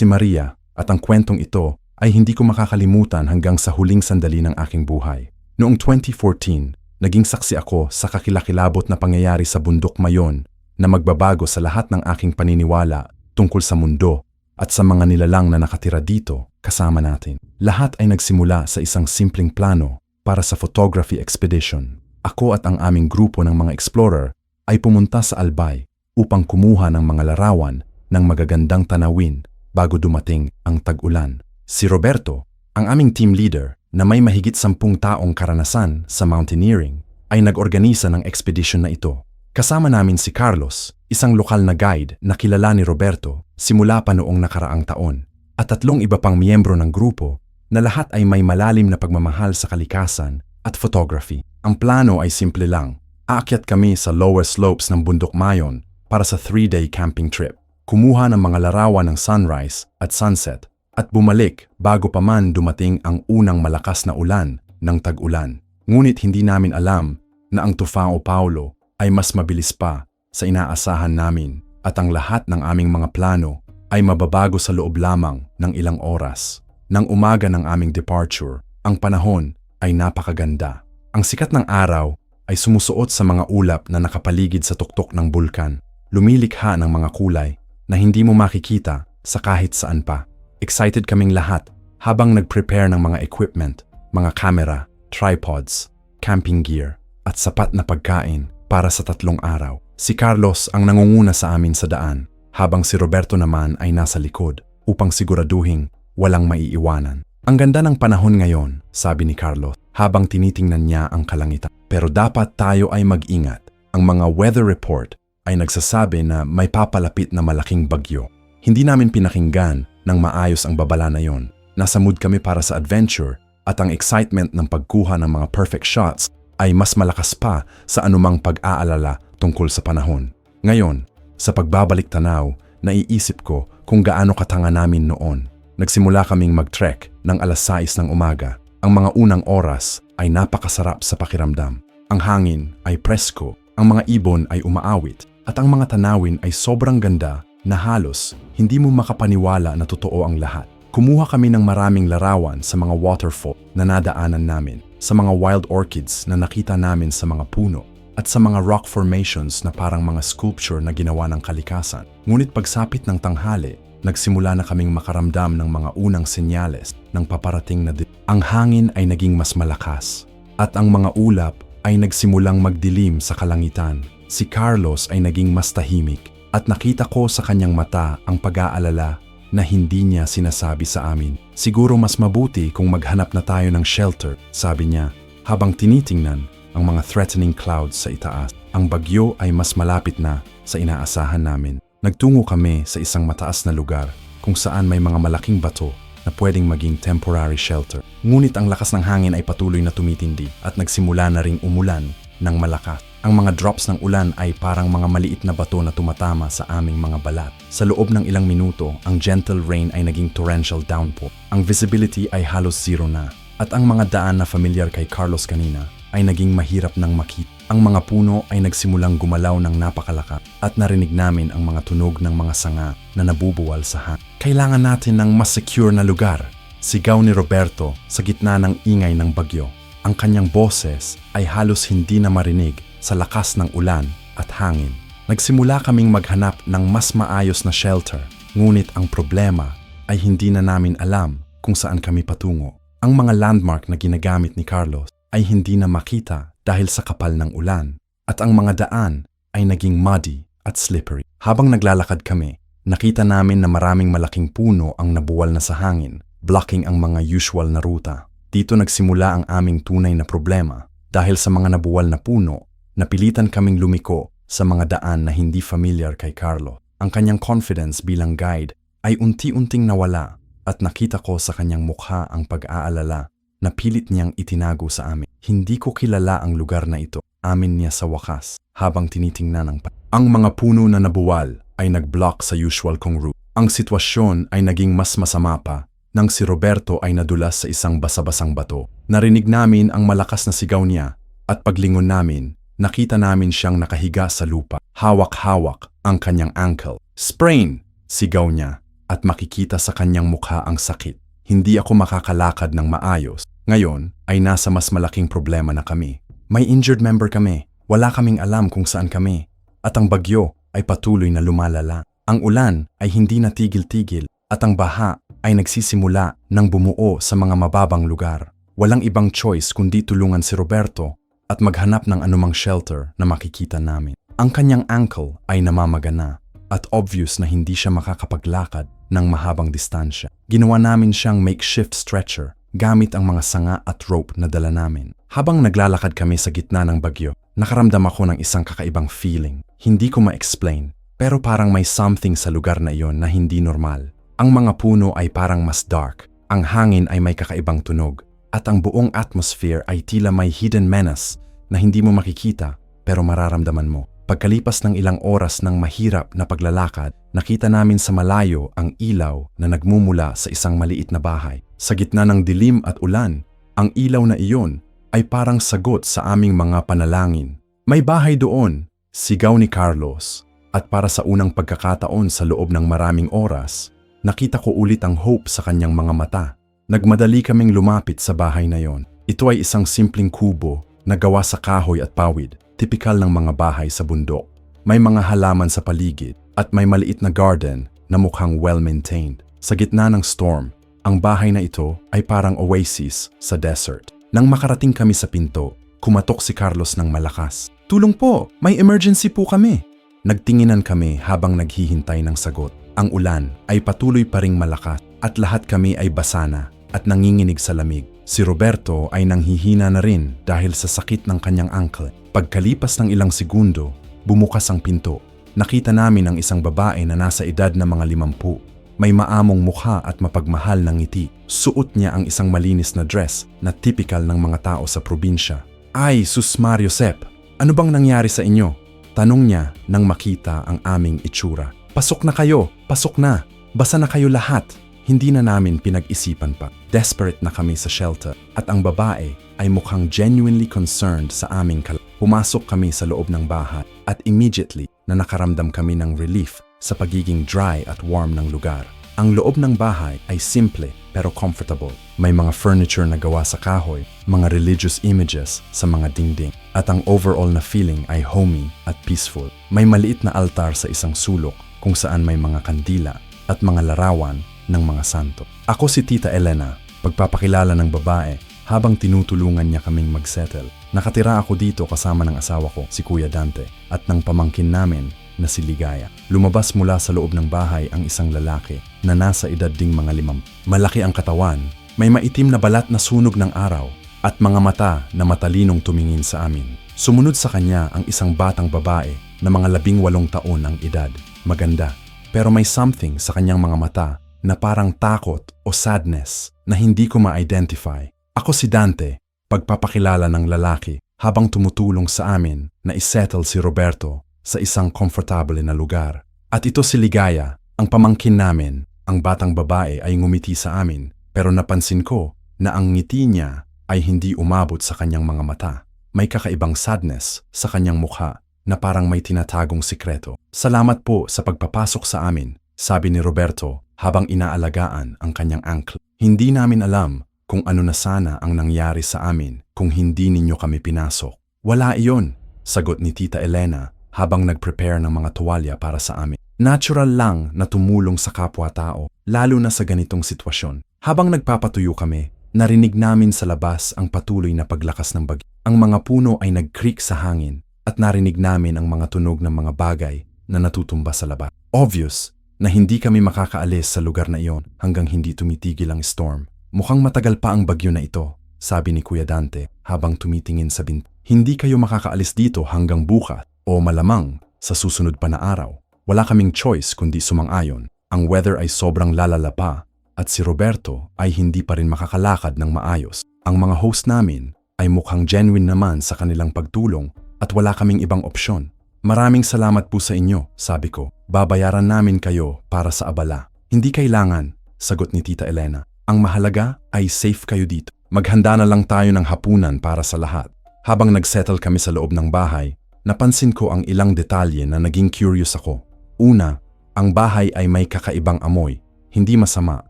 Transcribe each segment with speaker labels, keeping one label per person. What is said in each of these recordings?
Speaker 1: si Maria at ang kwentong ito ay hindi ko makakalimutan hanggang sa huling sandali ng aking buhay. Noong 2014, naging saksi ako sa kakilakilabot na pangyayari sa bundok Mayon na magbabago sa lahat ng aking paniniwala tungkol sa mundo at sa mga nilalang na nakatira dito kasama natin. Lahat ay nagsimula sa isang simpleng plano para sa photography expedition. Ako at ang aming grupo ng mga explorer ay pumunta sa Albay upang kumuha ng mga larawan ng magagandang tanawin bago dumating ang tag-ulan. Si Roberto, ang aming team leader na may mahigit 10 taong karanasan sa mountaineering, ay nag-organisa ng expedition na ito. Kasama namin si Carlos, isang lokal na guide na kilala ni Roberto simula pa noong nakaraang taon, at 3 iba pang miyembro ng grupo na lahat ay may malalim na pagmamahal sa kalikasan at photography. Ang plano ay simple lang. Aakyat kami sa lower slopes ng bundok Mayon para sa 3-day camping trip. Kumuha ng mga larawan ng sunrise at sunset at bumalik bago pa man dumating ang unang malakas na ulan ng tag-ulan. Ngunit hindi namin alam na ang Tufao Paulo ay mas mabilis pa sa inaasahan namin at ang lahat ng aming mga plano ay mababago sa loob lamang ng ilang oras. Nang umaga ng aming departure, ang panahon ay napakaganda. Ang sikat ng araw ay sumusuot sa mga ulap na nakapaligid sa tuktok ng bulkan, lumilikha ng mga kulay na hindi mo makikita sa kahit saan pa. Excited kaming lahat habang nag-prepare ng mga equipment, mga camera, tripods, camping gear, at sapat na pagkain para sa 3 araw. Si Carlos ang nangunguna sa amin sa daan, habang si Roberto naman ay nasa likod upang siguraduhin walang maiiwanan. Ang ganda ng panahon ngayon, sabi ni Carlos, habang tinitingnan niya ang kalangitan. Pero dapat tayo ay mag-ingat. Ang mga weather report ay nagsasabi na may papalapit na malaking bagyo. Hindi namin pinakinggan ng maayos ang babala na yon. Nasa mood kami para sa adventure at ang excitement ng pagkuha ng mga perfect shots ay mas malakas pa sa anumang pag-aalala tungkol sa panahon. Ngayon, sa pagbabalik tanaw, naiisip ko kung gaano katanga namin noon. Nagsimula kaming mag-trek ng 6:00 ng umaga. Ang mga unang oras ay napakasarap sa pakiramdam. Ang hangin ay presko, ang mga ibon ay umaawit, at ang mga tanawin ay sobrang ganda na halos hindi mo makapaniwala na totoo ang lahat. Kumuha kami ng maraming larawan sa mga waterfall na nadaanan namin, sa mga wild orchids na nakita namin sa mga puno, at sa mga rock formations na parang mga sculpture na ginawa ng kalikasan. Ngunit pagsapit ng tanghali, nagsimula na kaming makaramdam ng mga unang senyales ng paparating na Ang hangin ay naging mas malakas, at ang mga ulap ay nagsimulang magdilim sa kalangitan. Si Carlos ay naging mas tahimik, at nakita ko sa kanyang mata ang pag-aalala na hindi niya sinasabi sa amin. Siguro mas mabuti kung maghanap na tayo ng shelter, sabi niya, habang tinitingnan ang mga threatening clouds sa itaas. Ang bagyo ay mas malapit na sa inaasahan namin. Nagtungo kami sa isang mataas na lugar kung saan may mga malaking bato na pwedeng maging temporary shelter. Ngunit ang lakas ng hangin ay patuloy na tumitindi at nagsimula na ring umulan ng malakas. Ang mga drops ng ulan ay parang mga maliit na bato na tumatama sa aming mga balat. Sa loob ng ilang minuto, ang gentle rain ay naging torrential downpour. Ang visibility ay halos zero na, at ang mga daan na familiar kay Carlos kanina ay naging mahirap nang makita. Ang mga puno ay nagsimulang gumalaw ng napakalakas at narinig namin ang mga tunog ng mga sanga na nabubuwal sa hangin. Kailangan natin ng mas secure na lugar, sigaw ni Roberto sa gitna ng ingay ng bagyo. Ang kanyang boses ay halos hindi na marinig sa lakas ng ulan at hangin. Nagsimula kaming maghanap ng mas maayos na shelter, ngunit ang problema ay hindi na namin alam kung saan kami patungo. Ang mga landmark na ginagamit ni Carlos ay hindi na makita dahil sa kapal ng ulan, at ang mga daan ay naging muddy at slippery. Habang naglalakad kami, nakita namin na maraming malaking puno ang nabuwal na sa hangin, blocking ang mga usual na ruta. Dito nagsimula ang aming tunay na problema. Dahil sa mga nabuwal na puno, napilitan kaming lumiko sa mga daan na hindi familiar kay Carlo. Ang kanyang confidence bilang guide ay unti-unting nawala, at nakita ko sa kanyang mukha ang pag-aalala na pilit niyang itinago sa amin. Hindi ko kilala ang lugar na ito, amin niya sa wakas habang tinitingnan ang Ang mga puno na nabuwal ay nag-block sa usual kong route. Ang sitwasyon ay naging mas masama pa nang si Roberto ay nadulas sa isang basa-basang bato. Narinig namin ang malakas na sigaw niya, at paglingon namin, nakita namin siyang nakahiga sa lupa. Hawak-hawak ang kanyang ankle. "Sprain!" sigaw niya, at makikita sa kanyang mukha ang sakit. Hindi ako makakalakad ng maayos. Ngayon ay nasa mas malaking problema na kami. May injured member kami. Wala kaming alam kung saan kami. At ang bagyo ay patuloy na lumalala. Ang ulan ay hindi natigil-tigil at ang baha ay nagsisimula ng bumuo sa mga mababang lugar. Walang ibang choice kundi tulungan si Roberto at maghanap ng anumang shelter na makikita namin. Ang kanyang ankle ay namamagana at obvious na hindi siya makakapaglakad ng mahabang distansya. Ginawa namin siyang makeshift stretcher gamit ang mga sanga at rope na dala namin. Habang naglalakad kami sa gitna ng bagyo, nakaramdam ako ng isang kakaibang feeling. Hindi ko ma-explain, pero parang may something sa lugar na iyon na hindi normal. Ang mga puno ay parang mas dark, ang hangin ay may kakaibang tunog, at ang buong atmosphere ay tila may hidden menace na hindi mo makikita pero mararamdaman mo. Pagkalipas ng ilang oras ng mahirap na paglalakad, nakita namin sa malayo ang ilaw na nagmumula sa isang maliit na bahay. Sa gitna ng dilim at ulan, ang ilaw na iyon ay parang sagot sa aming mga panalangin. May bahay doon, sigaw ni Carlos, at para sa unang pagkakataon sa loob ng maraming oras, nakita ko ulit ang hope sa kanyang mga mata. Nagmadali kaming lumapit sa bahay na iyon. Ito ay isang simpleng kubo na gawa sa kahoy at pawid. Tipikal ng mga bahay sa bundok. May mga halaman sa paligid at may maliit na garden na mukhang well-maintained. Sa gitna ng storm, ang bahay na ito ay parang oasis sa desert. Nang makarating kami sa pinto, kumatok si Carlos ng malakas. "Tulong po! May emergency po kami!" Nagtinginan kami habang naghihintay ng sagot. Ang ulan ay patuloy pa ring malakas at lahat kami ay basa na at nanginginig sa lamig. Si Roberto ay nanghihina na rin dahil sa sakit ng kanyang ankle. Pagkalipas ng ilang segundo, bumukas ang pinto. Nakita namin ang isang babae na nasa edad na mga 50. May maamong mukha at mapagmahal na ngiti. Suot niya ang isang malinis na dress na typical ng mga tao sa probinsya. "Ay, Sus Mario Sep, ano bang nangyari sa inyo?" Tanong niya nang makita ang aming itsura. "Pasok na kayo, pasok na. Basa na kayo lahat." Hindi na namin pinag-isipan pa. Desperate na kami sa shelter at ang babae ay mukhang genuinely concerned sa aming Pumasok kami sa loob ng bahay at immediately na nakaramdam kami ng relief sa pagiging dry at warm ng lugar. Ang loob ng bahay ay simple pero comfortable. May mga furniture na gawa sa kahoy, mga religious images sa mga dingding, at ang overall na feeling ay homey at peaceful. May maliit na altar sa isang sulok kung saan may mga kandila at mga larawan ng mga santo. Ako si Tita Elena, pagpapakilala ng babae habang tinutulungan niya kaming magsettle. Nakatira ako dito kasama ng asawa ko, si Kuya Dante, at ng pamangkin namin na si Ligaya. Lumabas mula sa loob ng bahay ang isang lalaki na nasa edad ding mga 50. Malaki ang katawan, may maitim na balat na sunog ng araw, at mga mata na matalinong tumingin sa amin. Sumunod sa kanya ang isang batang babae na mga 18 taon ang edad. Maganda, pero may something sa kanyang mga mata na parang takot o sadness na hindi ko ma-identify. Ako si Dante, pagpapakilala ng lalaki habang tumutulong sa amin na isettle si Roberto sa isang komportable na lugar. At ito si Ligaya, ang pamangkin namin. Ang batang babae ay ngumiti sa amin pero napansin ko na ang ngiti niya ay hindi umabot sa kanyang mga mata. May kakaibang sadness sa kanyang mukha na parang may tinatagong sikreto. "Salamat po sa pagpapasok sa amin," sabi ni Roberto habang inaalagaan ang kanyang ankle. "Hindi namin alam kung ano na sana ang nangyari sa amin kung hindi ninyo kami pinasok." "Wala iyon," sagot ni Tita Elena habang nag-prepare ng mga tuwalya para sa amin. Natural lang na tumulong sa kapwa-tao, lalo na sa ganitong sitwasyon. Habang nagpapatuyo kami, narinig namin sa labas ang patuloy na paglakas ng bagyo. Ang mga puno ay nag-creak sa hangin at narinig namin ang mga tunog ng mga bagay na natutumba sa labas. Obvious na hindi kami makakaalis sa lugar na iyon hanggang hindi tumitigil ang storm. "Mukhang matagal pa ang bagyo na ito," sabi ni Kuya Dante habang tumitingin sa bintana. "Hindi kayo makakaalis dito hanggang bukas o malamang sa susunod pa na araw." Wala kaming choice kundi sumang-ayon. Ang weather ay sobrang lalala pa at si Roberto ay hindi pa rin makakalakad ng maayos. Ang mga host namin ay mukhang genuine naman sa kanilang pagtulong at wala kaming ibang opsyon. "Maraming salamat po sa inyo," sabi ko. "Babayaran namin kayo para sa abala." "Hindi kailangan," sagot ni Tita Elena. "Ang mahalaga ay safe kayo dito. Maghanda na lang tayo ng hapunan para sa lahat." Habang nagsettle kami sa loob ng bahay, napansin ko ang ilang detalye na naging curious ako. Una, ang bahay ay may kakaibang amoy. hindi masama,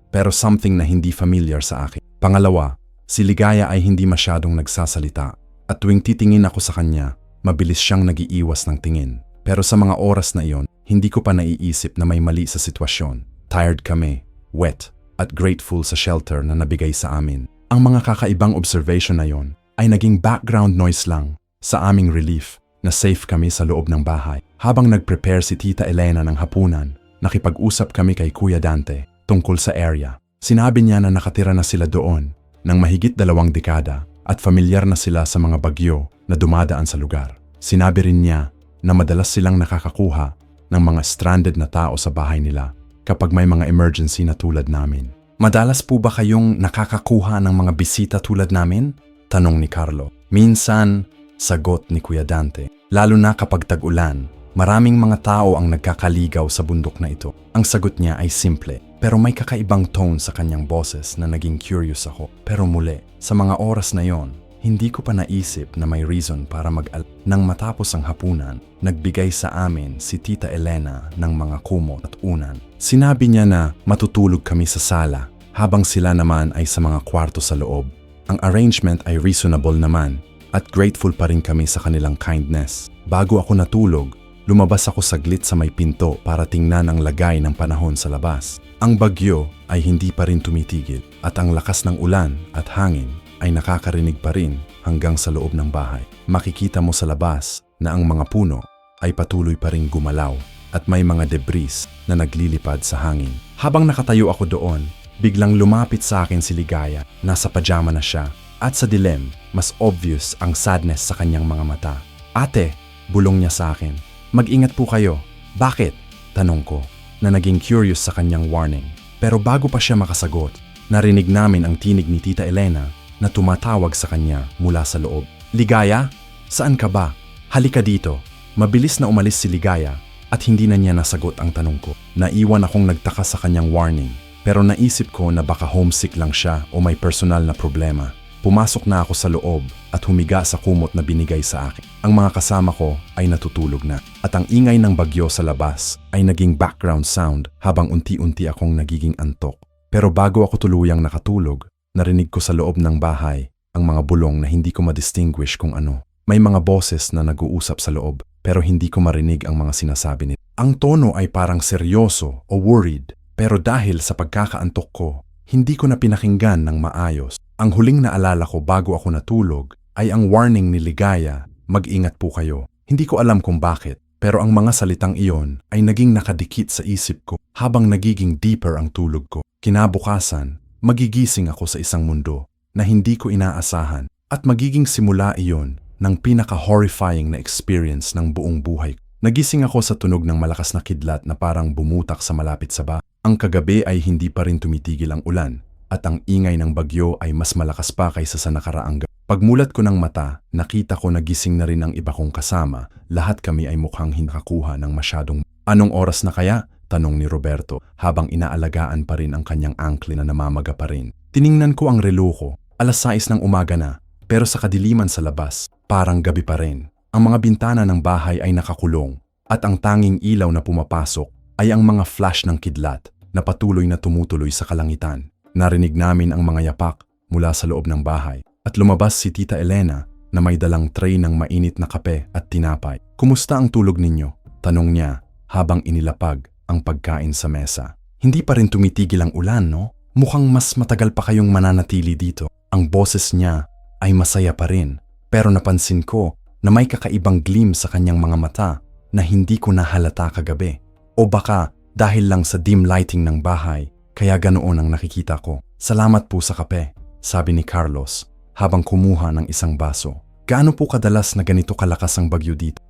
Speaker 1: pero something na hindi familiar sa akin. Pangalawa, si Ligaya ay hindi masyadong nagsasalita. At tuwing titingin ako sa kanya, mabilis siyang nagiiwas ng tingin. Pero sa mga oras na iyon, hindi ko pa naiisip na may mali sa sitwasyon. Tired kami, wet, at grateful sa shelter na nabigay sa amin. Ang mga kakaibang observation na yon ay naging background noise lang sa aming relief na safe kami sa loob ng bahay. Habang nag-prepare si Tita Elena ng hapunan, nakipag-usap kami kay Kuya Dante tungkol sa area. Sinabi niya na nakatira na sila doon ng mahigit 2 dekada at familiar na sila sa mga bagyo na dumadaan sa lugar. Sinabi rin niya na madalas silang nakakakuha ng mga stranded na tao sa bahay nila kapag may mga emergency na tulad namin. Madalas po ba kayong nakakakuha ng mga bisita tulad namin? Tanong ni Carlo. Minsan, sagot ni Kuya Dante. Lalo na kapag tag-ulan, maraming mga tao ang nagkakaligaw sa bundok na ito. Ang sagot niya ay simple, pero may kakaibang tone sa kanyang boses na naging curious ako. Pero muli, sa mga oras na yon, hindi ko pa naisip na may reason para mag-alala. Nang matapos ang hapunan, nagbigay sa amin si Tita Elena ng mga kumot at unan. Sinabi niya na matutulog kami sa sala habang sila naman ay sa mga kwarto sa loob. Ang arrangement ay reasonable naman at grateful pa rin kami sa kanilang kindness. Bago ako natulog, lumabas ako saglit sa may pinto para tingnan ang lagay ng panahon sa labas. Ang bagyo ay hindi pa rin tumitigil at ang lakas ng ulan at hangin ay nakakarinig pa rin hanggang sa loob ng bahay. Makikita mo sa labas na ang mga puno ay patuloy pa rin gumalaw at may mga debris na naglilipad sa hangin. Habang nakatayo ako doon, biglang lumapit sa akin si Ligaya. Nasa pajama na siya at sa dilim, mas obvious ang sadness sa kanyang mga mata. Ate, bulong niya sa akin. Mag-ingat po kayo. Bakit? Tanong ko na naging curious sa kanyang warning. Pero bago pa siya makasagot, narinig namin ang tinig ni Tita Elena na tumatawag sa kanya mula sa loob. Ligaya? Saan ka ba? Halika dito. Mabilis na umalis si Ligaya at hindi na niya nasagot ang tanong ko. Naiwan akong nagtaka sa kanyang warning, pero naisip ko na baka homesick lang siya o may personal na problema. Pumasok na ako sa loob at humiga sa kumot na binigay sa akin. Ang mga kasama ko ay natutulog na at ang ingay ng bagyo sa labas ay naging background sound habang unti-unti akong nagiging antok. Pero bago ako tuluyang nakatulog, narinig ko sa loob ng bahay ang mga bulong na hindi ko ma-distinguish kung ano. May mga boses na nag-uusap sa loob pero hindi ko marinig ang mga sinasabi nila. Ang tono ay parang seryoso o worried pero dahil sa pagkakaantok ko, hindi ko na pinakinggan ng maayos. Ang huling naalala ko bago ako natulog ay ang warning ni Ligaya, mag-ingat po kayo. Hindi ko alam kung bakit pero ang mga salitang iyon ay naging nakadikit sa isip ko habang nagiging deeper ang tulog ko. Kinabukasan, magigising ako sa isang mundo na hindi ko inaasahan at magiging simula iyon ng pinaka-horrifying na experience ng buong buhay. Nagising ako sa tunog ng malakas na kidlat na parang bumutak sa malapit sa bahay. Ang kagabi ay hindi pa rin tumitigil ang ulan at ang ingay ng bagyo ay mas malakas pa kaysa sa nakaraang gabi. Pagmulat ko ng mata, nakita ko na gising na rin ang iba kong kasama. Lahat kami ay mukhang hinakakuha ng masyadong. Anong oras na kaya? Tanong ni Roberto habang inaalagaan pa rin ang kanyang ankle na namamaga pa rin. Tiningnan ko ang relo ko. 6:00 ng umaga na, pero sa kadiliman sa labas, parang gabi pa rin. Ang mga bintana ng bahay ay nakakulong at ang tanging ilaw na pumapasok ay ang mga flash ng kidlat na patuloy na tumutuloy sa kalangitan. Narinig namin ang mga yapak mula sa loob ng bahay at lumabas si Tita Elena na may dalang tray ng mainit na kape at tinapay. Kumusta ang tulog ninyo? Tanong niya habang inilapag ang pagkain sa mesa. Hindi pa rin tumitigil ang ulan, no? Mukhang mas matagal pa kayong mananatili dito. Ang boses niya ay masaya pa rin, pero napansin ko na may kakaibang gleam sa kanyang mga mata na hindi ko nahalata kagabi. O baka dahil lang sa dim lighting ng bahay, kaya ganoon ang nakikita ko. Salamat po sa kape, sabi ni Carlos habang kumuha ng isang baso. Gaano po kadalas na ganito kalakas ang bagyo dito?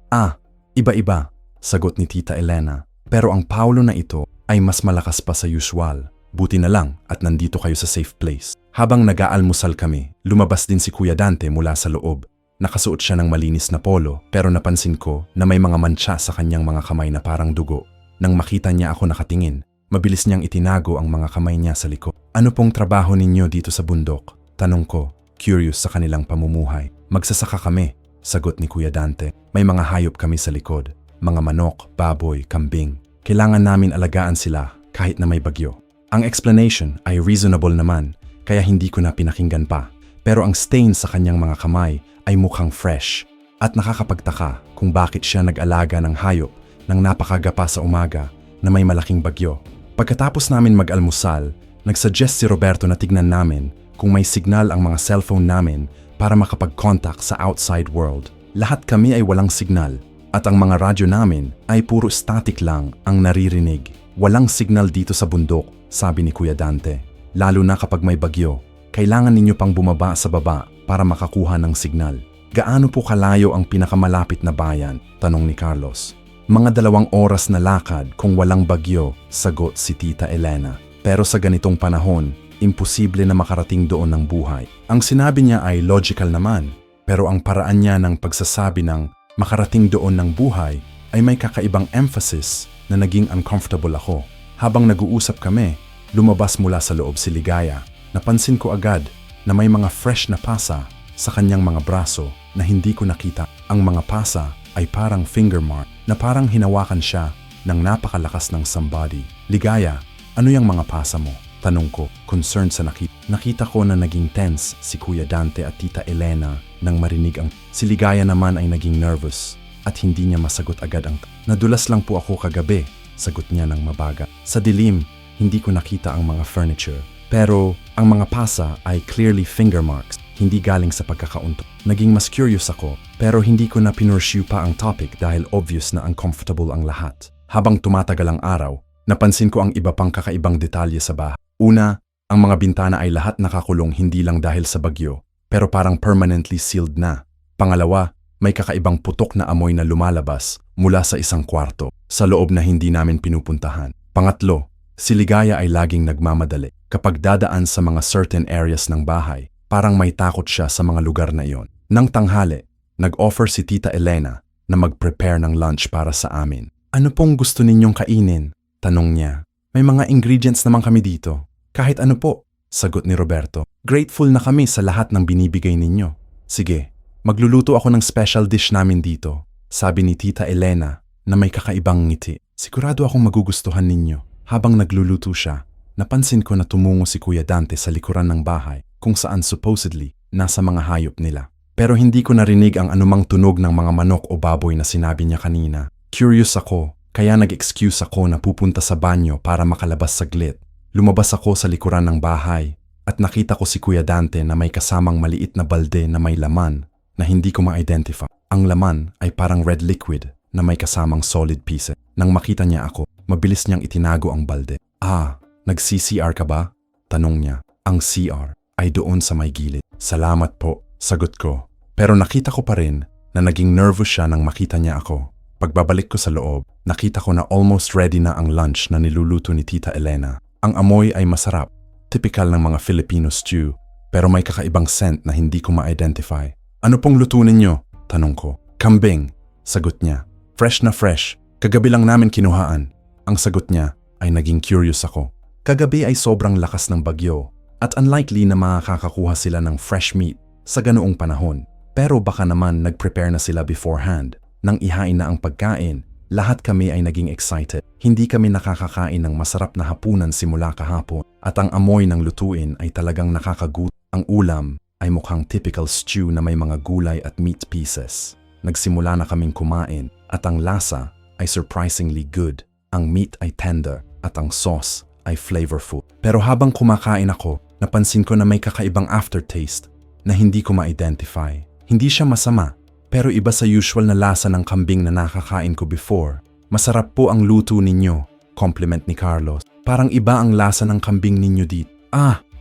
Speaker 1: Iba-iba, sagot ni Tita Elena. Pero ang Paulo na ito ay mas malakas pa sa usual. Buti na lang at nandito kayo sa safe place. Habang nag-aalmusal kami, lumabas din si Kuya Dante mula sa loob. Nakasuot siya ng malinis na polo pero napansin ko na may mga mancha sa kanyang mga kamay na parang dugo. Nang makita niya ako nakatingin, mabilis niyang itinago ang mga kamay niya sa likod. Ano pong trabaho ninyo dito sa bundok? Tanong ko, curious sa kanilang pamumuhay. Magsasaka kami, sagot ni Kuya Dante. May mga hayop kami sa likod. Mga manok, baboy, kambing. Kailangan namin alagaan sila kahit na may bagyo. Ang explanation ay reasonable naman, kaya hindi ko na pinakinggan pa. Pero ang stain sa kanyang mga kamay ay mukhang fresh at nakakapagtaka kung bakit siya nag-alaga ng hayop ng napakagapa sa umaga na may malaking bagyo. Pagkatapos namin mag-almusal, nagsuggest si Roberto na tignan namin kung may signal ang mga cellphone namin para makapag-contact sa outside world. Lahat kami ay walang signal at ang mga radyo namin ay puro static lang ang naririnig. Walang signal dito sa bundok, sabi ni Kuya Dante. Lalo na kapag may bagyo, kailangan ninyo pang bumaba sa baba para makakuha ng signal. Gaano po kalayo ang pinakamalapit na bayan? Tanong ni Carlos. Mga 2 oras na lakad kung walang bagyo, sagot si Tita Elena. Pero sa ganitong panahon, imposible na makarating doon ng buhay. Ang sinabi niya ay logical naman, pero ang paraan niya ng pagsasabi ng makarating doon ng buhay ay may kakaibang emphasis na naging uncomfortable ako. Habang nag-uusap kami, lumabas mula sa loob si Ligaya. Napansin ko agad na may mga fresh na pasa sa kanyang mga braso na hindi ko nakita. Ang mga pasa ay parang finger mark na parang hinawakan siya ng napakalakas ng somebody. Ligaya, ano yung mga pasa mo? Tanong ko, concerned sa nakita. Nakita ko na naging tense si Kuya Dante at Tita Elena nang marinig ang... Si Ligaya naman ay naging nervous at hindi niya masagot agad ang... Nadulas lang po ako kagabi, sagot niya ng mabaga. Sa dilim, hindi ko nakita ang mga furniture. Pero ang mga pasa ay clearly finger marks, hindi galing sa pagkakaunto. Naging mas curious ako, pero hindi ko na pinursue pa ang topic dahil obvious na uncomfortable ang lahat. Habang tumatagal ang araw, napansin ko ang iba pang kakaibang detalye sa bahay. Una, ang mga bintana ay lahat nakakulong hindi lang dahil sa bagyo, pero parang permanently sealed na. Pangalawa, may kakaibang putok na amoy na lumalabas mula sa isang kwarto, sa loob na hindi namin pinupuntahan. Pangatlo, si Ligaya ay laging nagmamadali. Kapag dadaan sa mga certain areas ng bahay, parang may takot siya sa mga lugar na iyon. Nang tanghali, nag-offer si Tita Elena na mag-prepare ng lunch para sa amin. Ano pong gusto ninyong kainin? Tanong niya. May mga ingredients naman kami dito. Kahit ano po, sagot ni Roberto. Grateful na kami sa lahat ng binibigay ninyo. Sige, magluluto ako ng special dish namin dito, sabi ni Tita Elena na may kakaibang ngiti. Sigurado akong magugustuhan ninyo. Habang nagluluto siya, napansin ko na tumungo si Kuya Dante sa likuran ng bahay kung saan supposedly nasa mga hayop nila. Pero hindi ko narinig ang anumang tunog ng mga manok o baboy na sinabi niya kanina. Curious ako, kaya nag-excuse ako na pupunta sa banyo para makalabas saglit. Lumabas ako sa likuran ng bahay at nakita ko si Kuya Dante na may kasamang maliit na balde na may laman na hindi ko ma-identify. Ang laman ay parang red liquid na may kasamang solid pieces. Nang makita niya ako, mabilis niyang itinago ang balde. Nag-CCR ka ba? Tanong niya. Ang CR ay doon sa may gilid. Salamat po, sagot ko. Pero nakita ko pa rin na naging nervous siya nang makita niya ako. Pagbabalik ko sa loob, nakita ko na almost ready na ang lunch na niluluto ni Tita Elena. Ang amoy ay masarap, typical ng mga Filipino stew, pero may kakaibang scent na hindi ko ma-identify. Ano pong luto ninyo? Tanong ko. Kambing, sagot niya. Fresh na fresh, kagabi lang namin kinuhaan. Ang sagot niya ay naging curious ako. Kagabi ay sobrang lakas ng bagyo at unlikely na makakakuha sila ng fresh meat sa ganoong panahon. Pero baka naman nag-prepare na sila beforehand. Nang ihain na ang pagkain, lahat kami ay naging excited. Hindi kami nakakakain ng masarap na hapunan simula kahapon at ang amoy ng lutuin ay talagang nakakagutom. Ang ulam ay mukhang typical stew na may mga gulay at meat pieces. Nagsimula na kaming kumain at ang lasa ay surprisingly good. Ang meat ay tender at ang sauce ay flavorful. Pero habang kumakain ako, napansin ko na may kakaibang aftertaste na hindi ko ma-identify. Hindi siya masama, pero iba sa usual na lasa ng kambing na nakakain ko before. Masarap po ang luto ninyo, compliment ni Carlos. Parang iba ang lasa ng kambing ninyo dito.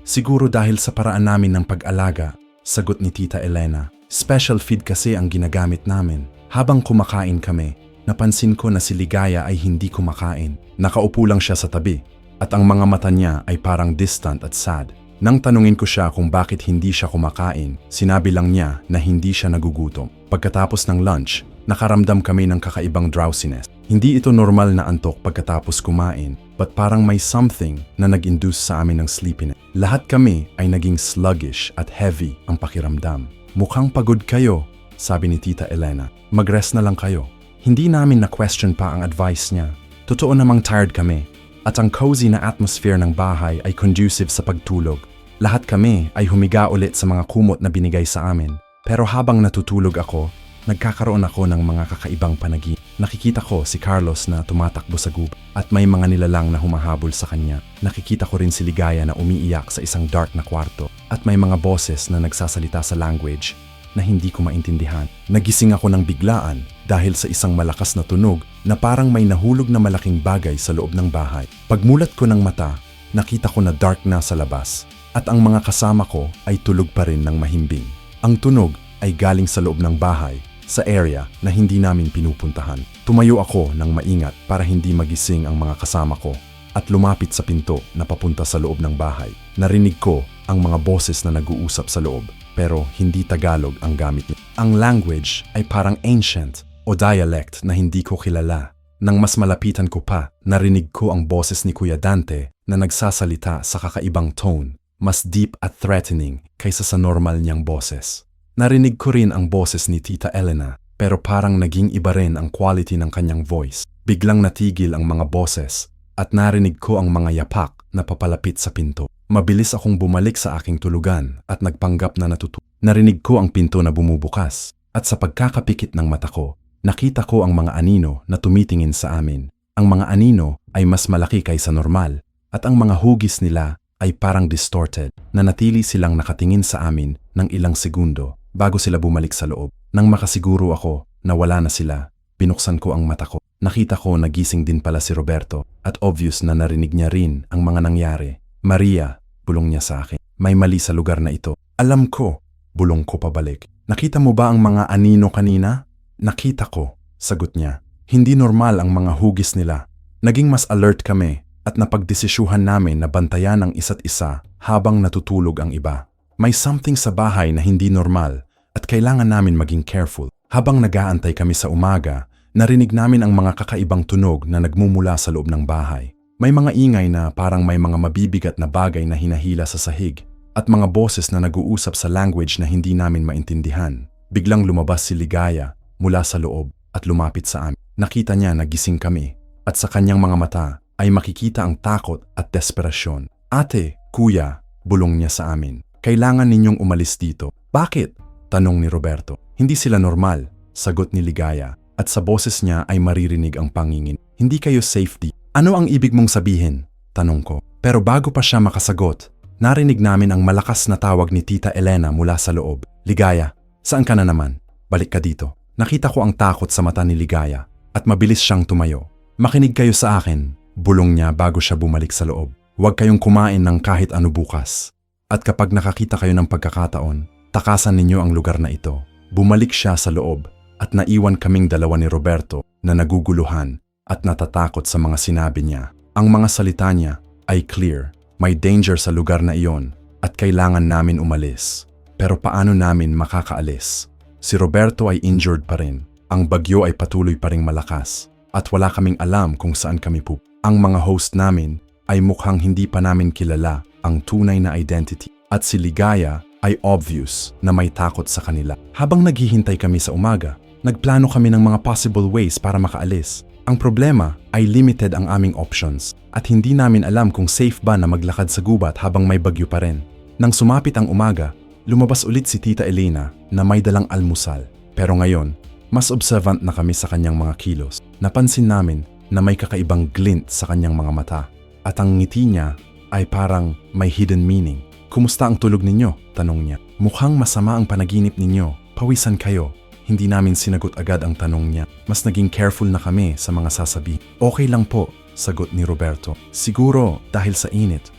Speaker 1: Siguro dahil sa paraan namin ng pag-alaga, sagot ni Tita Elena. Special feed kasi ang ginagamit namin. Habang kumakain kami, napansin ko na si Ligaya ay hindi kumakain. Nakaupo lang siya sa tabi at ang mga mata niya ay parang distant at sad. Nang tanungin ko siya kung bakit hindi siya kumakain, sinabi lang niya na hindi siya nagugutom. Pagkatapos ng lunch, nakaramdam kami ng kakaibang drowsiness. Hindi ito normal na antok pagkatapos kumain, but parang may something na nag-induce sa amin ng sleepiness. Lahat kami ay naging sluggish at heavy ang pakiramdam. Mukhang pagod kayo, sabi ni Tita Elena. Mag-rest na lang kayo. Hindi namin na-question pa ang advice niya. Totoo namang tired kami. at ang cozy na atmosphere ng bahay ay conducive sa pagtulog. Lahat kami ay humiga ulit sa mga kumot na binigay sa amin. Pero habang natutulog ako, nagkakaroon ako ng mga kakaibang panaginip. Nakikita ko si Carlos na tumatakbo sa gubat at may mga nilalang na humahabol sa kanya. Nakikita ko rin si Ligaya na umiiyak sa isang dark na kwarto at may mga boses na nagsasalita sa language na hindi ko maintindihan. Nagising ako ng biglaan dahil sa isang malakas na tunog na parang may nahulog na malaking bagay sa loob ng bahay. Pagmulat ko ng mata, nakita ko na dark na sa labas at ang mga kasama ko ay tulog pa rin ng mahimbing. Ang tunog ay galing sa loob ng bahay, sa area na hindi namin pinupuntahan. Tumayo ako ng maingat para hindi magising ang mga kasama ko at lumapit sa pinto na papunta sa loob ng bahay. Narinig ko ang mga boses na nag-uusap sa loob pero hindi Tagalog ang gamit niya. Ang language ay parang ancient o dialect na hindi ko kilala. Nang mas malapitan ko pa, narinig ko ang boses ni Kuya Dante na nagsasalita sa kakaibang tone, mas deep at threatening kaysa sa normal niyang boses. Narinig ko rin ang boses ni Tita Elena pero parang naging iba rin ang quality ng kanyang voice. Biglang natigil ang mga boses at narinig ko ang mga yapak na papalapit sa pinto. Mabilis akong bumalik sa aking tulugan at nagpanggap na natutulog. Narinig ko ang pinto na bumubukas at sa pagkakapikit ng mata ko, nakita ko ang mga anino na tumitingin sa amin. Ang mga anino ay mas malaki kaysa normal at ang mga hugis nila ay parang distorted. Nanatili silang nakatingin sa amin ng ilang segundo bago sila bumalik sa loob. Nang makasiguro ako na wala na sila, binuksan ko ang mata ko. Nakita ko nagising din pala si Roberto at obvious na narinig niya rin ang mga nangyari. Maria, bulong niya sa akin, may mali sa lugar na ito. Alam ko, bulong ko pabalik. Nakita mo ba ang mga anino kanina? Nakita ko, sagot niya. Hindi normal ang mga hugis nila. Naging mas alert kami at napagdesisyuhan namin na bantayan ang isa't isa habang natutulog ang iba. May something sa bahay na hindi normal at kailangan namin maging careful. Habang nag-aantay kami sa umaga, narinig namin ang mga kakaibang tunog na nagmumula sa loob ng bahay. May mga ingay na parang may mga mabibigat na bagay na hinahila sa sahig at mga boses na nag-uusap sa language na hindi namin maintindihan. Biglang lumabas si Ligaya mula sa loob at lumapit sa amin. Nakita niya na gising kami at sa kanyang mga mata ay makikita ang takot at desperasyon. Ate, kuya, bulong niya sa amin. Kailangan ninyong umalis dito. Bakit? Tanong ni Roberto. Hindi sila normal, sagot ni Ligaya at sa boses niya ay maririnig ang pangingin. Hindi kayo safety. Ano ang ibig mong sabihin? Tanong ko. Pero bago pa siya makasagot, narinig namin ang malakas na tawag ni Tita Elena mula sa loob. Ligaya, saan ka na naman? Balik ka dito. Nakita ko ang takot sa mata ni Ligaya at mabilis siyang tumayo. Makinig kayo sa akin, bulong niya bago siya bumalik sa loob. Huwag kayong kumain ng kahit ano bukas. At kapag nakakita kayo ng pagkakataon, takasan ninyo ang lugar na ito. Bumalik siya sa loob at naiwan kaming dalawa ni Roberto na naguguluhan at natatakot sa mga sinabi niya. Ang mga salita niya ay clear. May danger sa lugar na iyon at kailangan namin umalis. Pero paano namin makakaalis? Si Roberto ay injured pa rin. Ang bagyo ay patuloy pa ring malakas at wala kaming alam kung saan kami pupunta. Ang mga host namin ay mukhang hindi pa namin kilala ang tunay na identity at si Ligaya ay obvious na may takot sa kanila. Habang naghihintay kami sa umaga, nagplano kami ng mga possible ways para makaalis. Ang problema ay limited ang aming options at hindi namin alam kung safe ba na maglakad sa gubat habang may bagyo pa rin. Nang sumapit ang umaga, lumabas ulit si Tita Elena na may dalang almusal. Pero ngayon, mas observant na kami sa kanyang mga kilos. Napansin namin na may kakaibang glint sa kanyang mga mata at ang ngiti niya ay parang may hidden meaning. Kumusta ang tulog ninyo? Tanong niya. Mukhang masama ang panaginip ninyo. Pawisan kayo. Hindi namin sinagot agad ang tanong niya. Mas naging careful na kami sa mga sasabi. Okay lang po, sagot ni Roberto. Siguro dahil sa init.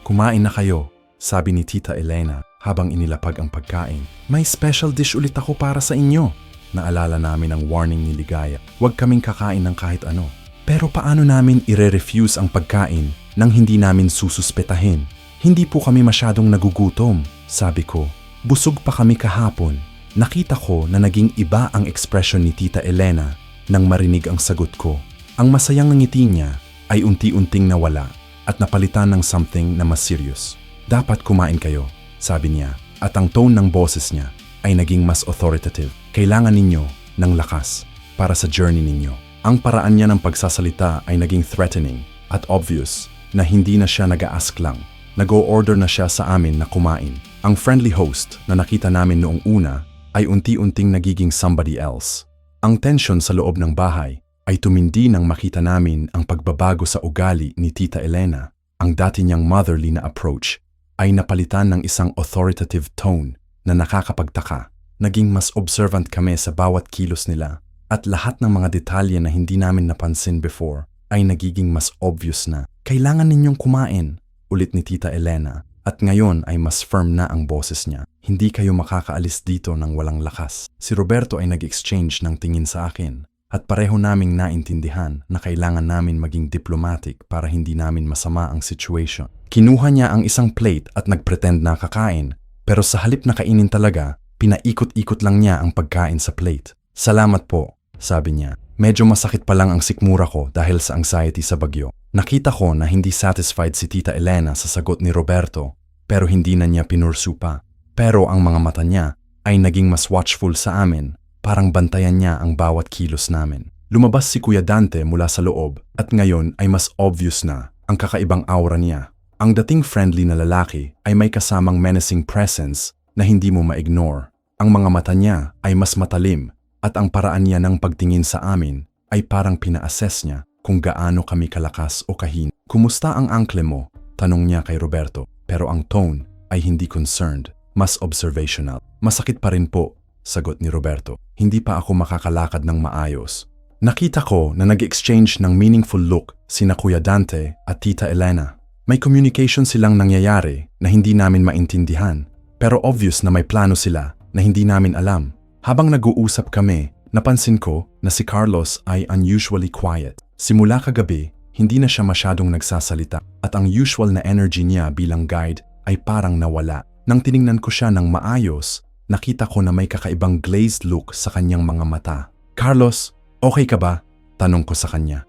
Speaker 1: Kumain na kayo, sabi ni Tita Elena habang inilapag ang pagkain. May special dish ulit ako para sa inyo. Naalala namin ang warning ni Ligaya. Huwag kaming kakain ng kahit ano. Pero paano namin ire-refuse ang pagkain nang hindi namin sususpetahin? Hindi po kami masyadong nagugutom, sabi ko. Busog pa kami kahapon. Nakita ko na naging iba ang ekspresyon ni Tita Elena nang marinig ang sagot ko. Ang masayang ngiti niya ay unti-unting nawala at napalitan ng something na mas serious. Dapat kumain kayo, sabi niya, at ang tone ng boses niya ay naging mas authoritative. Kailangan ninyo ng lakas para sa journey ninyo. Ang paraan niya ng pagsasalita ay naging threatening At obvious na hindi na siya nag-a-ask lang. Nag-o-order na siya sa amin na kumain. Ang friendly host na nakita namin noong una ay unti-unting nagiging somebody else. Ang tension sa loob ng bahay ay tumindi nang makita namin ang pagbabago sa ugali ni Tita Elena. Ang dati niyang motherly na approach ay napalitan ng isang authoritative tone na nakakapagtaka. Naging mas observant kami sa bawat kilos nila at lahat ng mga detalye na hindi namin napansin before ay nagiging mas obvious na. Kailangan ninyong kumain, ulit ni Tita Elena, at ngayon ay mas firm na ang boses niya. Hindi kayo makakaalis dito ng walang lakas. Si Roberto ay nag-exchange ng tingin sa akin at pareho naming naintindihan na kailangan namin maging diplomatic para hindi namin masama ang situation. Kinuha niya ang isang plate at nagpretend na kakain, pero sa halip na kainin talaga, pinaikot-ikot lang niya ang pagkain sa plate. Salamat po, sabi niya. Medyo masakit pa lang ang sikmura ko dahil sa anxiety sa bagyo. Nakita ko na hindi satisfied si Tita Elena sa sagot ni Roberto, pero hindi na niya pinursu pa. Pero ang mga mata niya ay naging mas watchful sa amin, parang bantayan niya ang bawat kilos namin. Lumabas si Kuya Dante mula sa loob at ngayon ay mas obvious na ang kakaibang aura niya. Ang dating friendly na lalaki ay may kasamang menacing presence na hindi mo ma-ignore. Ang mga mata niya ay mas matalim at ang paraan niya ng pagtingin sa amin ay parang pina-assess niya kung gaano kami kalakas o kahin. Kumusta ang uncle mo? Tanong niya kay Roberto, pero ang tone ay hindi concerned, mas observational. Masakit pa rin po, sagot ni Roberto. Hindi pa ako makakalakad ng maayos. Nakita ko na nag-exchange ng meaningful look sina Kuya Dante at Tita Elena. May communication silang nangyayari na hindi namin maintindihan, pero obvious na may plano sila na hindi namin alam. Habang nag-uusap kami, napansin ko na si Carlos ay unusually quiet. Simula kagabi, hindi na siya masyadong nagsasalita at ang usual na energy niya bilang guide ay parang nawala. Nang tiningnan ko siya ng maayos, nakita ko na may kakaibang glazed look sa kanyang mga mata. Carlos, okay ka ba? Tanong ko sa kanya.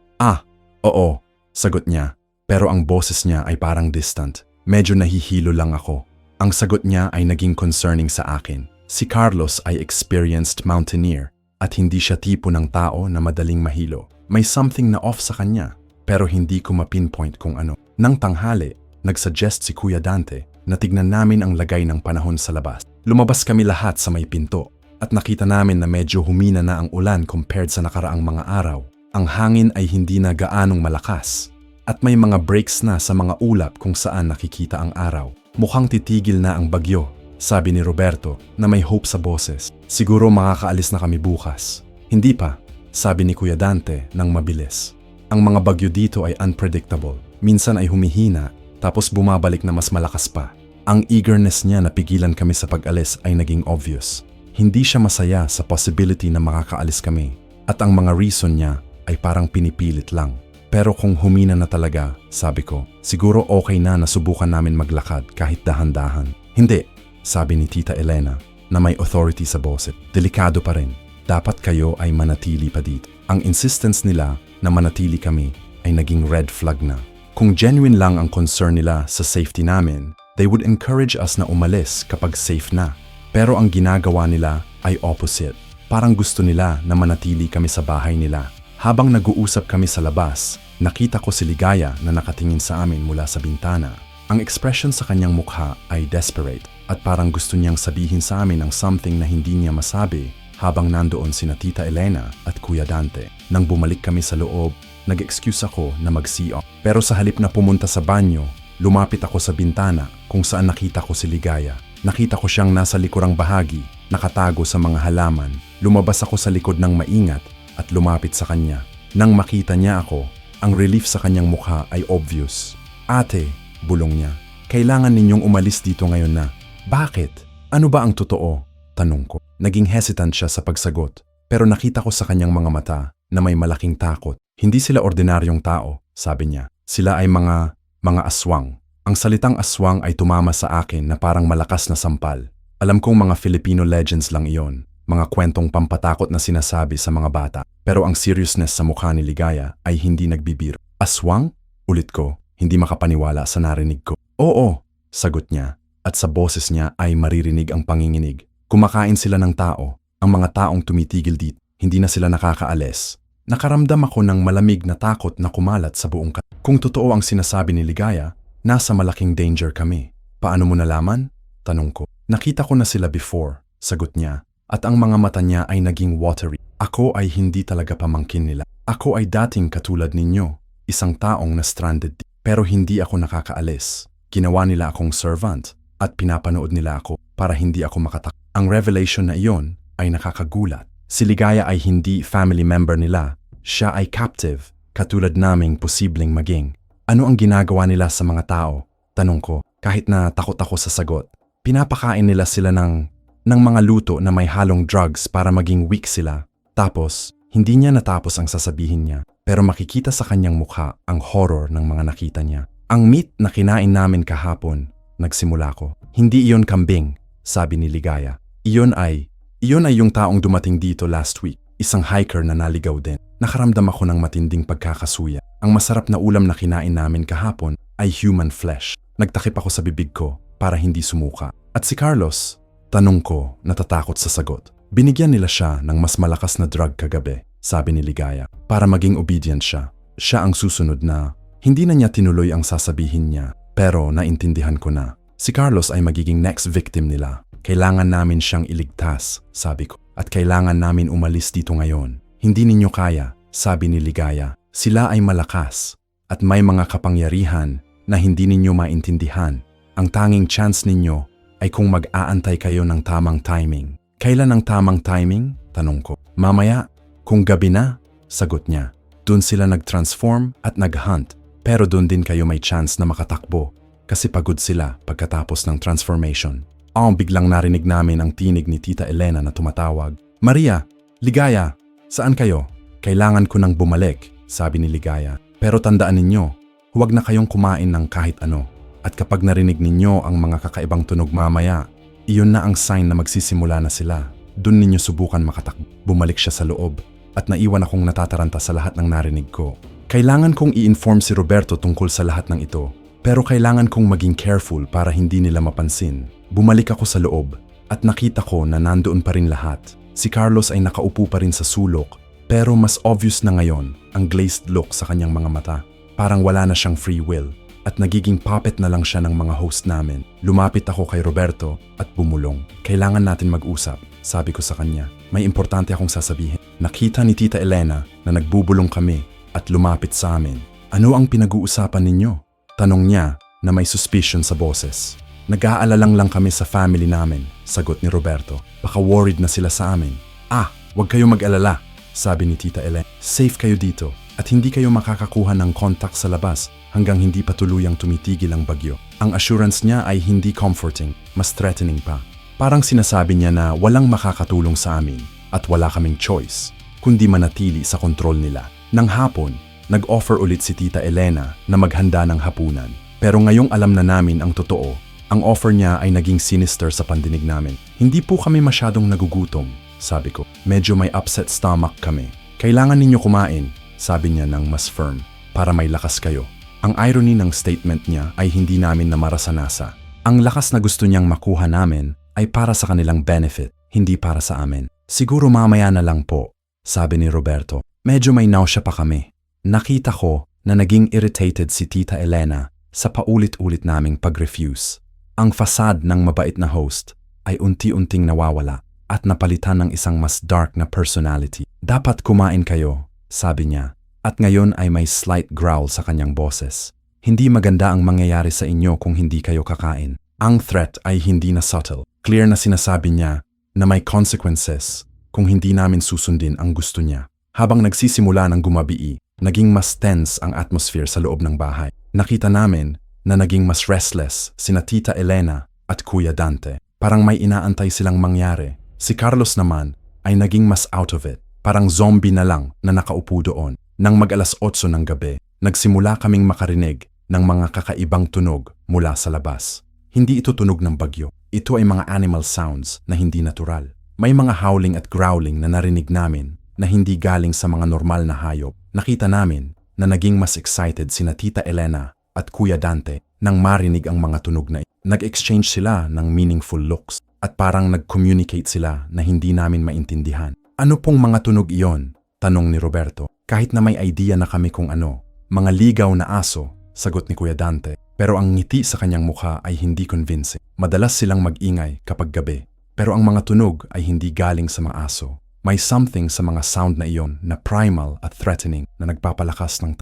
Speaker 1: Oo, sagot niya. Pero ang boses niya ay parang distant. Medyo nahihilo lang ako. Ang sagot niya ay naging concerning sa akin. Si Carlos ay experienced mountaineer at hindi siya tipo ng tao na madaling mahilo. May something na off sa kanya, pero hindi ko mapinpoint kung ano. Nang tanghali, nagsuggest si Kuya Dante na tignan namin ang lagay ng panahon sa labas. Lumabas kami lahat sa may pinto at nakita namin na medyo humina na ang ulan compared sa nakaraang mga araw. Ang hangin ay hindi na gaanong malakas at may mga breaks na sa mga ulap kung saan nakikita ang araw. Mukhang titigil na ang bagyo, sabi ni Roberto na may hope sa boses. Siguro makakaalis na kami bukas. Hindi pa, sabi ni Kuya Dante nang mabilis. Ang mga bagyo dito ay unpredictable. Minsan ay humihina, tapos bumabalik na mas malakas pa. Ang eagerness niya na pigilan kami sa pag-alis ay naging obvious. Hindi siya masaya sa possibility na makakaalis kami. At ang mga reason niya ay parang pinipilit lang. Pero kung humina na talaga, sabi ko, siguro okay na nasubukan namin maglakad kahit dahan-dahan. Hindi, sabi ni Tita Elena na may authority sa boses. Delikado pa rin. Dapat kayo ay manatili pa dito. Ang insistence nila na manatili kami ay naging red flag na. Kung genuine lang ang concern nila sa safety namin, they would encourage us na umalis kapag safe na. Pero ang ginagawa nila ay opposite. Parang gusto nila na manatili kami sa bahay nila. Habang nag-uusap kami sa labas, nakita ko si Ligaya na nakatingin sa amin mula sa bintana. Ang expression sa kanyang mukha ay desperate at parang gusto niyang sabihin sa amin ang something na hindi niya masabi habang nandoon sina Tita Elena at Kuya Dante. Nang bumalik kami sa loob, nag-excuse ako na mag-CR. Pero sa halip na pumunta sa banyo, lumapit ako sa bintana kung saan nakita ko si Ligaya. Nakita ko siyang nasa likurang bahagi, nakatago sa mga halaman. Lumabas ako sa likod ng maingat at lumapit sa kanya. Nang makita niya ako, ang relief sa kanyang mukha ay obvious. Ate, bulong niya, kailangan ninyong umalis dito ngayon na. Bakit? Ano ba ang totoo? Tanong ko. Naging hesitant siya sa pagsagot, pero nakita ko sa kanyang mga mata na may malaking takot. Hindi sila ordinaryong tao, sabi niya. Sila ay mga aswang. Ang salitang aswang ay tumama sa akin na parang malakas na sampal. Alam kong mga Filipino legends lang iyon, mga kwentong pampatakot na sinasabi sa mga bata. Pero ang seriousness sa mukha ni Ligaya ay hindi nagbibiro. Aswang? Ulit ko, hindi makapaniwala sa narinig ko. Oo, sagot niya. At sa boses niya ay maririnig ang panginginig. Kumakain sila ng tao. Ang mga taong tumitigil dito, hindi na sila nakakaalis. Nakaramdam ako ng malamig na takot na kumalat sa buong Kung totoo ang sinasabi ni Ligaya, nasa malaking danger kami. Paano mo nalaman? Tanong ko. Nakita ko na sila before, sagot niya, at ang mga mata niya ay naging watery. Ako ay hindi talaga pamangkin nila. Ako ay dating katulad ninyo, isang taong na stranded. Pero hindi ako nakakaalis. Ginawa nila akong servant at pinapanood nila ako para hindi ako makatakot. Ang revelation na iyon ay nakakagulat. Si Ligaya ay hindi family member nila. Siya ay captive, katulad naming posibleng maging. Ano ang ginagawa nila sa mga tao? Tanong ko, kahit na takot ako sa sagot. Pinapakain nila sila ng mga luto na may halong drugs para maging weak sila. Tapos, hindi niya natapos ang sasabihin niya. Pero makikita sa kanyang mukha ang horror ng mga nakita niya. Ang meat na kinain namin kahapon, nagsimula ko. Hindi iyon kambing, sabi ni Ligaya. Iyon ay yung taong dumating dito last week, isang hiker na naligaw din. Nakaramdam ako ng matinding pagkakasuya. Ang masarap na ulam na kinain namin kahapon ay human flesh. Nagtakip ako sa bibig ko para hindi sumuka. At si Carlos, tanong ko, natatakot sa sagot. Binigyan nila siya ng mas malakas na drug kagabi, sabi ni Ligaya, para maging obedient siya. Siya ang susunod na, hindi na niya tinuloy ang sasabihin niya, pero naintindihan ko na. Si Carlos ay magiging next victim nila. Kailangan namin siyang iligtas, sabi ko. At kailangan namin umalis dito ngayon. Hindi ninyo kaya, sabi ni Ligaya. Sila ay malakas at may mga kapangyarihan na hindi ninyo maintindihan. Ang tanging chance ninyo ay kung mag-aantay kayo ng tamang timing. Kailan ang tamang timing? Tanong ko. Mamaya, kung gabi na, sagot niya. Doon sila nag-transform at nag-hunt. Pero doon din kayo may chance na makatakbo kasi pagod sila pagkatapos ng transformation. Biglang narinig namin ang tinig ni Tita Elena na tumatawag. Maria, Ligaya, saan kayo? Kailangan ko nang bumalik, sabi ni Ligaya. Pero tandaan ninyo, huwag na kayong kumain ng kahit ano. At kapag narinig ninyo ang mga kakaibang tunog mamaya, iyon na ang sign na magsisimula na sila. Doon ninyo subukan makatakbo. Bumalik siya sa loob at naiwan akong natataranta sa lahat ng narinig ko. Kailangan kong i-inform si Roberto tungkol sa lahat ng ito. Pero kailangan kong maging careful para hindi nila mapansin. Bumalik ako sa loob at nakita ko na nandoon pa rin lahat. Si Carlos ay nakaupo pa rin sa sulok, pero mas obvious na ngayon ang glazed look sa kanyang mga mata. Parang wala na siyang free will at nagiging puppet na lang siya ng mga host namin. Lumapit ako kay Roberto at bumulong. Kailangan natin mag-usap, sabi ko sa kanya. May importante akong sasabihin. Nakita ni Tita Elena na nagbubulong kami at lumapit sa amin. Ano ang pinag-uusapan ninyo? Tanong niya na may suspicion sa boses. Nag-aalalang lang kami sa family namin, sagot ni Roberto. Baka worried na sila sa amin. Huwag kayo mag-alala, sabi ni Tita Elena. Safe kayo dito at hindi kayo makakakuha ng contact sa labas hanggang hindi pa tuluyang tumitigil ang bagyo. Ang assurance niya ay hindi comforting, mas threatening pa. Parang sinasabi niya na walang makakatulong sa amin at wala kaming choice, kundi manatili sa kontrol nila. Nang hapon, nag-offer ulit si Tita Elena na maghanda ng hapunan. Pero ngayong alam na namin ang totoo, ang offer niya ay naging sinister sa pandinig namin. Hindi po kami masyadong nagugutom, sabi ko. Medyo may upset stomach kami. Kailangan ninyo kumain, sabi niya ng mas firm, para may lakas kayo. Ang irony ng statement niya ay hindi namin namarasanasa. Ang lakas na gusto niyang makuha namin ay para sa kanilang benefit, hindi para sa amin. Siguro mamaya na lang po, sabi ni Roberto. Medyo may nausea pa kami. Nakita ko na naging irritated si Tita Elena sa paulit-ulit naming pag-refuse. Ang fasad ng mabait na host ay unti-unting nawawala at napalitan ng isang mas dark na personality. Dapat kumain kayo, sabi niya, at ngayon ay may slight growl sa kanyang boses. Hindi maganda ang mangyayari sa inyo kung hindi kayo kakain. Ang threat ay hindi na subtle. Clear na sinasabi niya na may consequences kung hindi namin susundin ang gusto niya. Habang nagsisimula ng gumabii, naging mas tense ang atmosphere sa loob ng bahay. Nakita namin na naging mas restless sina Tita Elena at Kuya Dante. Parang may inaantay silang mangyari. Si Carlos naman ay naging mas out of it. Parang zombie na lang na nakaupo doon. Nang mag-alas 8 ng gabi, nagsimula kaming makarinig ng mga kakaibang tunog mula sa labas. Hindi ito tunog ng bagyo. Ito ay mga animal sounds na hindi natural. May mga howling at growling na narinig namin na hindi galing sa mga normal na hayop. Nakita namin na naging mas excited sina Tita Elena at Kuya Dante nang marinig ang mga tunog na ito. Nag-exchange sila ng meaningful looks at parang nag-communicate sila na hindi namin maintindihan. Ano pong mga tunog iyon? Tanong ni Roberto. Kahit na may idea na kami kung ano. Mga ligaw na aso, sagot ni Kuya Dante. Pero ang ngiti sa kanyang mukha ay hindi convincing. Madalas silang mag-ingay kapag gabi. Pero ang mga tunog ay hindi galing sa mga aso. May something sa mga sound na iyon na primal at threatening na nagpapalakas ng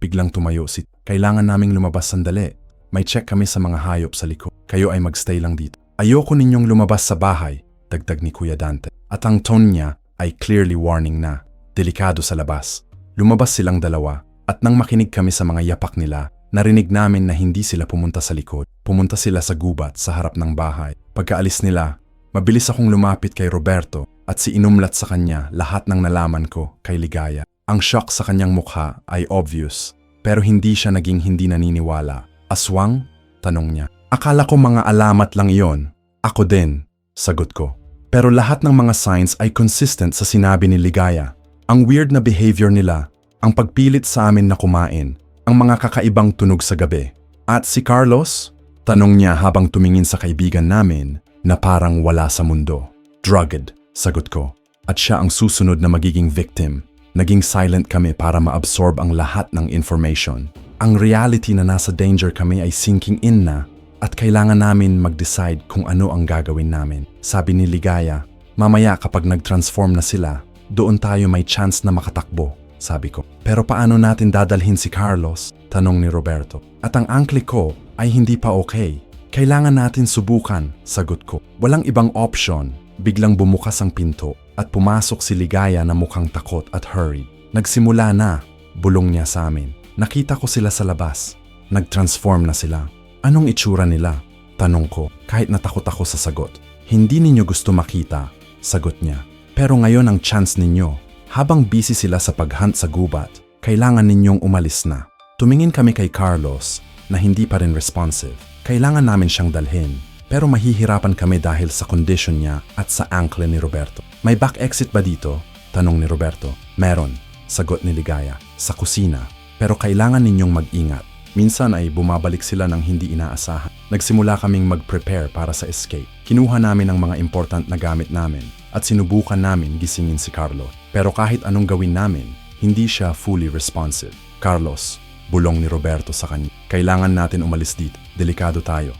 Speaker 1: Biglang tumayo si Kailangan naming lumabas sandali. May check kami sa mga hayop sa likod. Kayo ay magstay lang dito. Ayoko ninyong lumabas sa bahay, dagdag ni Kuya Dante. At ang tone niya ay clearly warning na. Delikado sa labas. Lumabas silang dalawa at nang makinig kami sa mga yapak nila, narinig namin na hindi sila pumunta sa likod. Pumunta sila sa gubat sa harap ng bahay. Pagkaalis nila, mabilis akong lumapit kay Roberto at inumlat sa kanya lahat ng nalaman ko kay Ligaya. Ang shock sa kanyang mukha ay obvious, pero hindi siya naging hindi naniniwala. Aswang? Tanong niya. Akala ko mga alamat lang iyon. Ako din, sagot ko. Pero lahat ng mga signs ay consistent sa sinabi ni Ligaya. Ang weird na behavior nila, ang pagpilit sa amin na kumain, ang mga kakaibang tunog sa gabi. At si Carlos? Tanong niya habang tumingin sa kaibigan namin na parang wala sa mundo. Drugged, sagot ko. At siya ang susunod na magiging victim. Naging silent kami para ma-absorb ang lahat ng information. Ang reality na nasa danger kami ay sinking in na at kailangan namin mag-decide kung ano ang gagawin namin. Sabi ni Ligaya, mamaya kapag nag-transform na sila, doon tayo may chance na makatakbo, sabi ko. Pero paano natin dadalhin si Carlos? Tanong ni Roberto. At ang ankle ko ay hindi pa okay. Kailangan natin subukan, sagot ko. Walang ibang option. Biglang bumukas ang pinto at pumasok si Ligaya na mukhang takot at hurried. Nagsimula na, bulong niya sa amin. Nakita ko sila sa labas. Nag-transform na sila. Anong itsura nila? Tanong ko, kahit natakot ako sa sagot. Hindi ninyo gusto makita, sagot niya. Pero ngayon ang chance ninyo. Habang busy sila sa paghunt sa gubat, kailangan ninyong umalis na. Tumingin kami kay Carlos na hindi pa rin responsive. Kailangan namin siyang dalhin. Pero mahihirapan kami dahil sa condition niya at sa ankle ni Roberto. May back exit ba dito? Tanong ni Roberto. Meron, sagot ni Ligaya. Sa kusina. Pero kailangan ninyong mag-ingat. Minsan ay bumabalik sila ng hindi inaasahan. Nagsimula kaming mag-prepare para sa escape. Kinuha namin ang mga important na gamit namin at sinubukan namin gisingin si Carlos. Pero kahit anong gawin namin, hindi siya fully responsive. Carlos, bulong ni Roberto sa kanya. Kailangan natin umalis dito. Delikado tayo.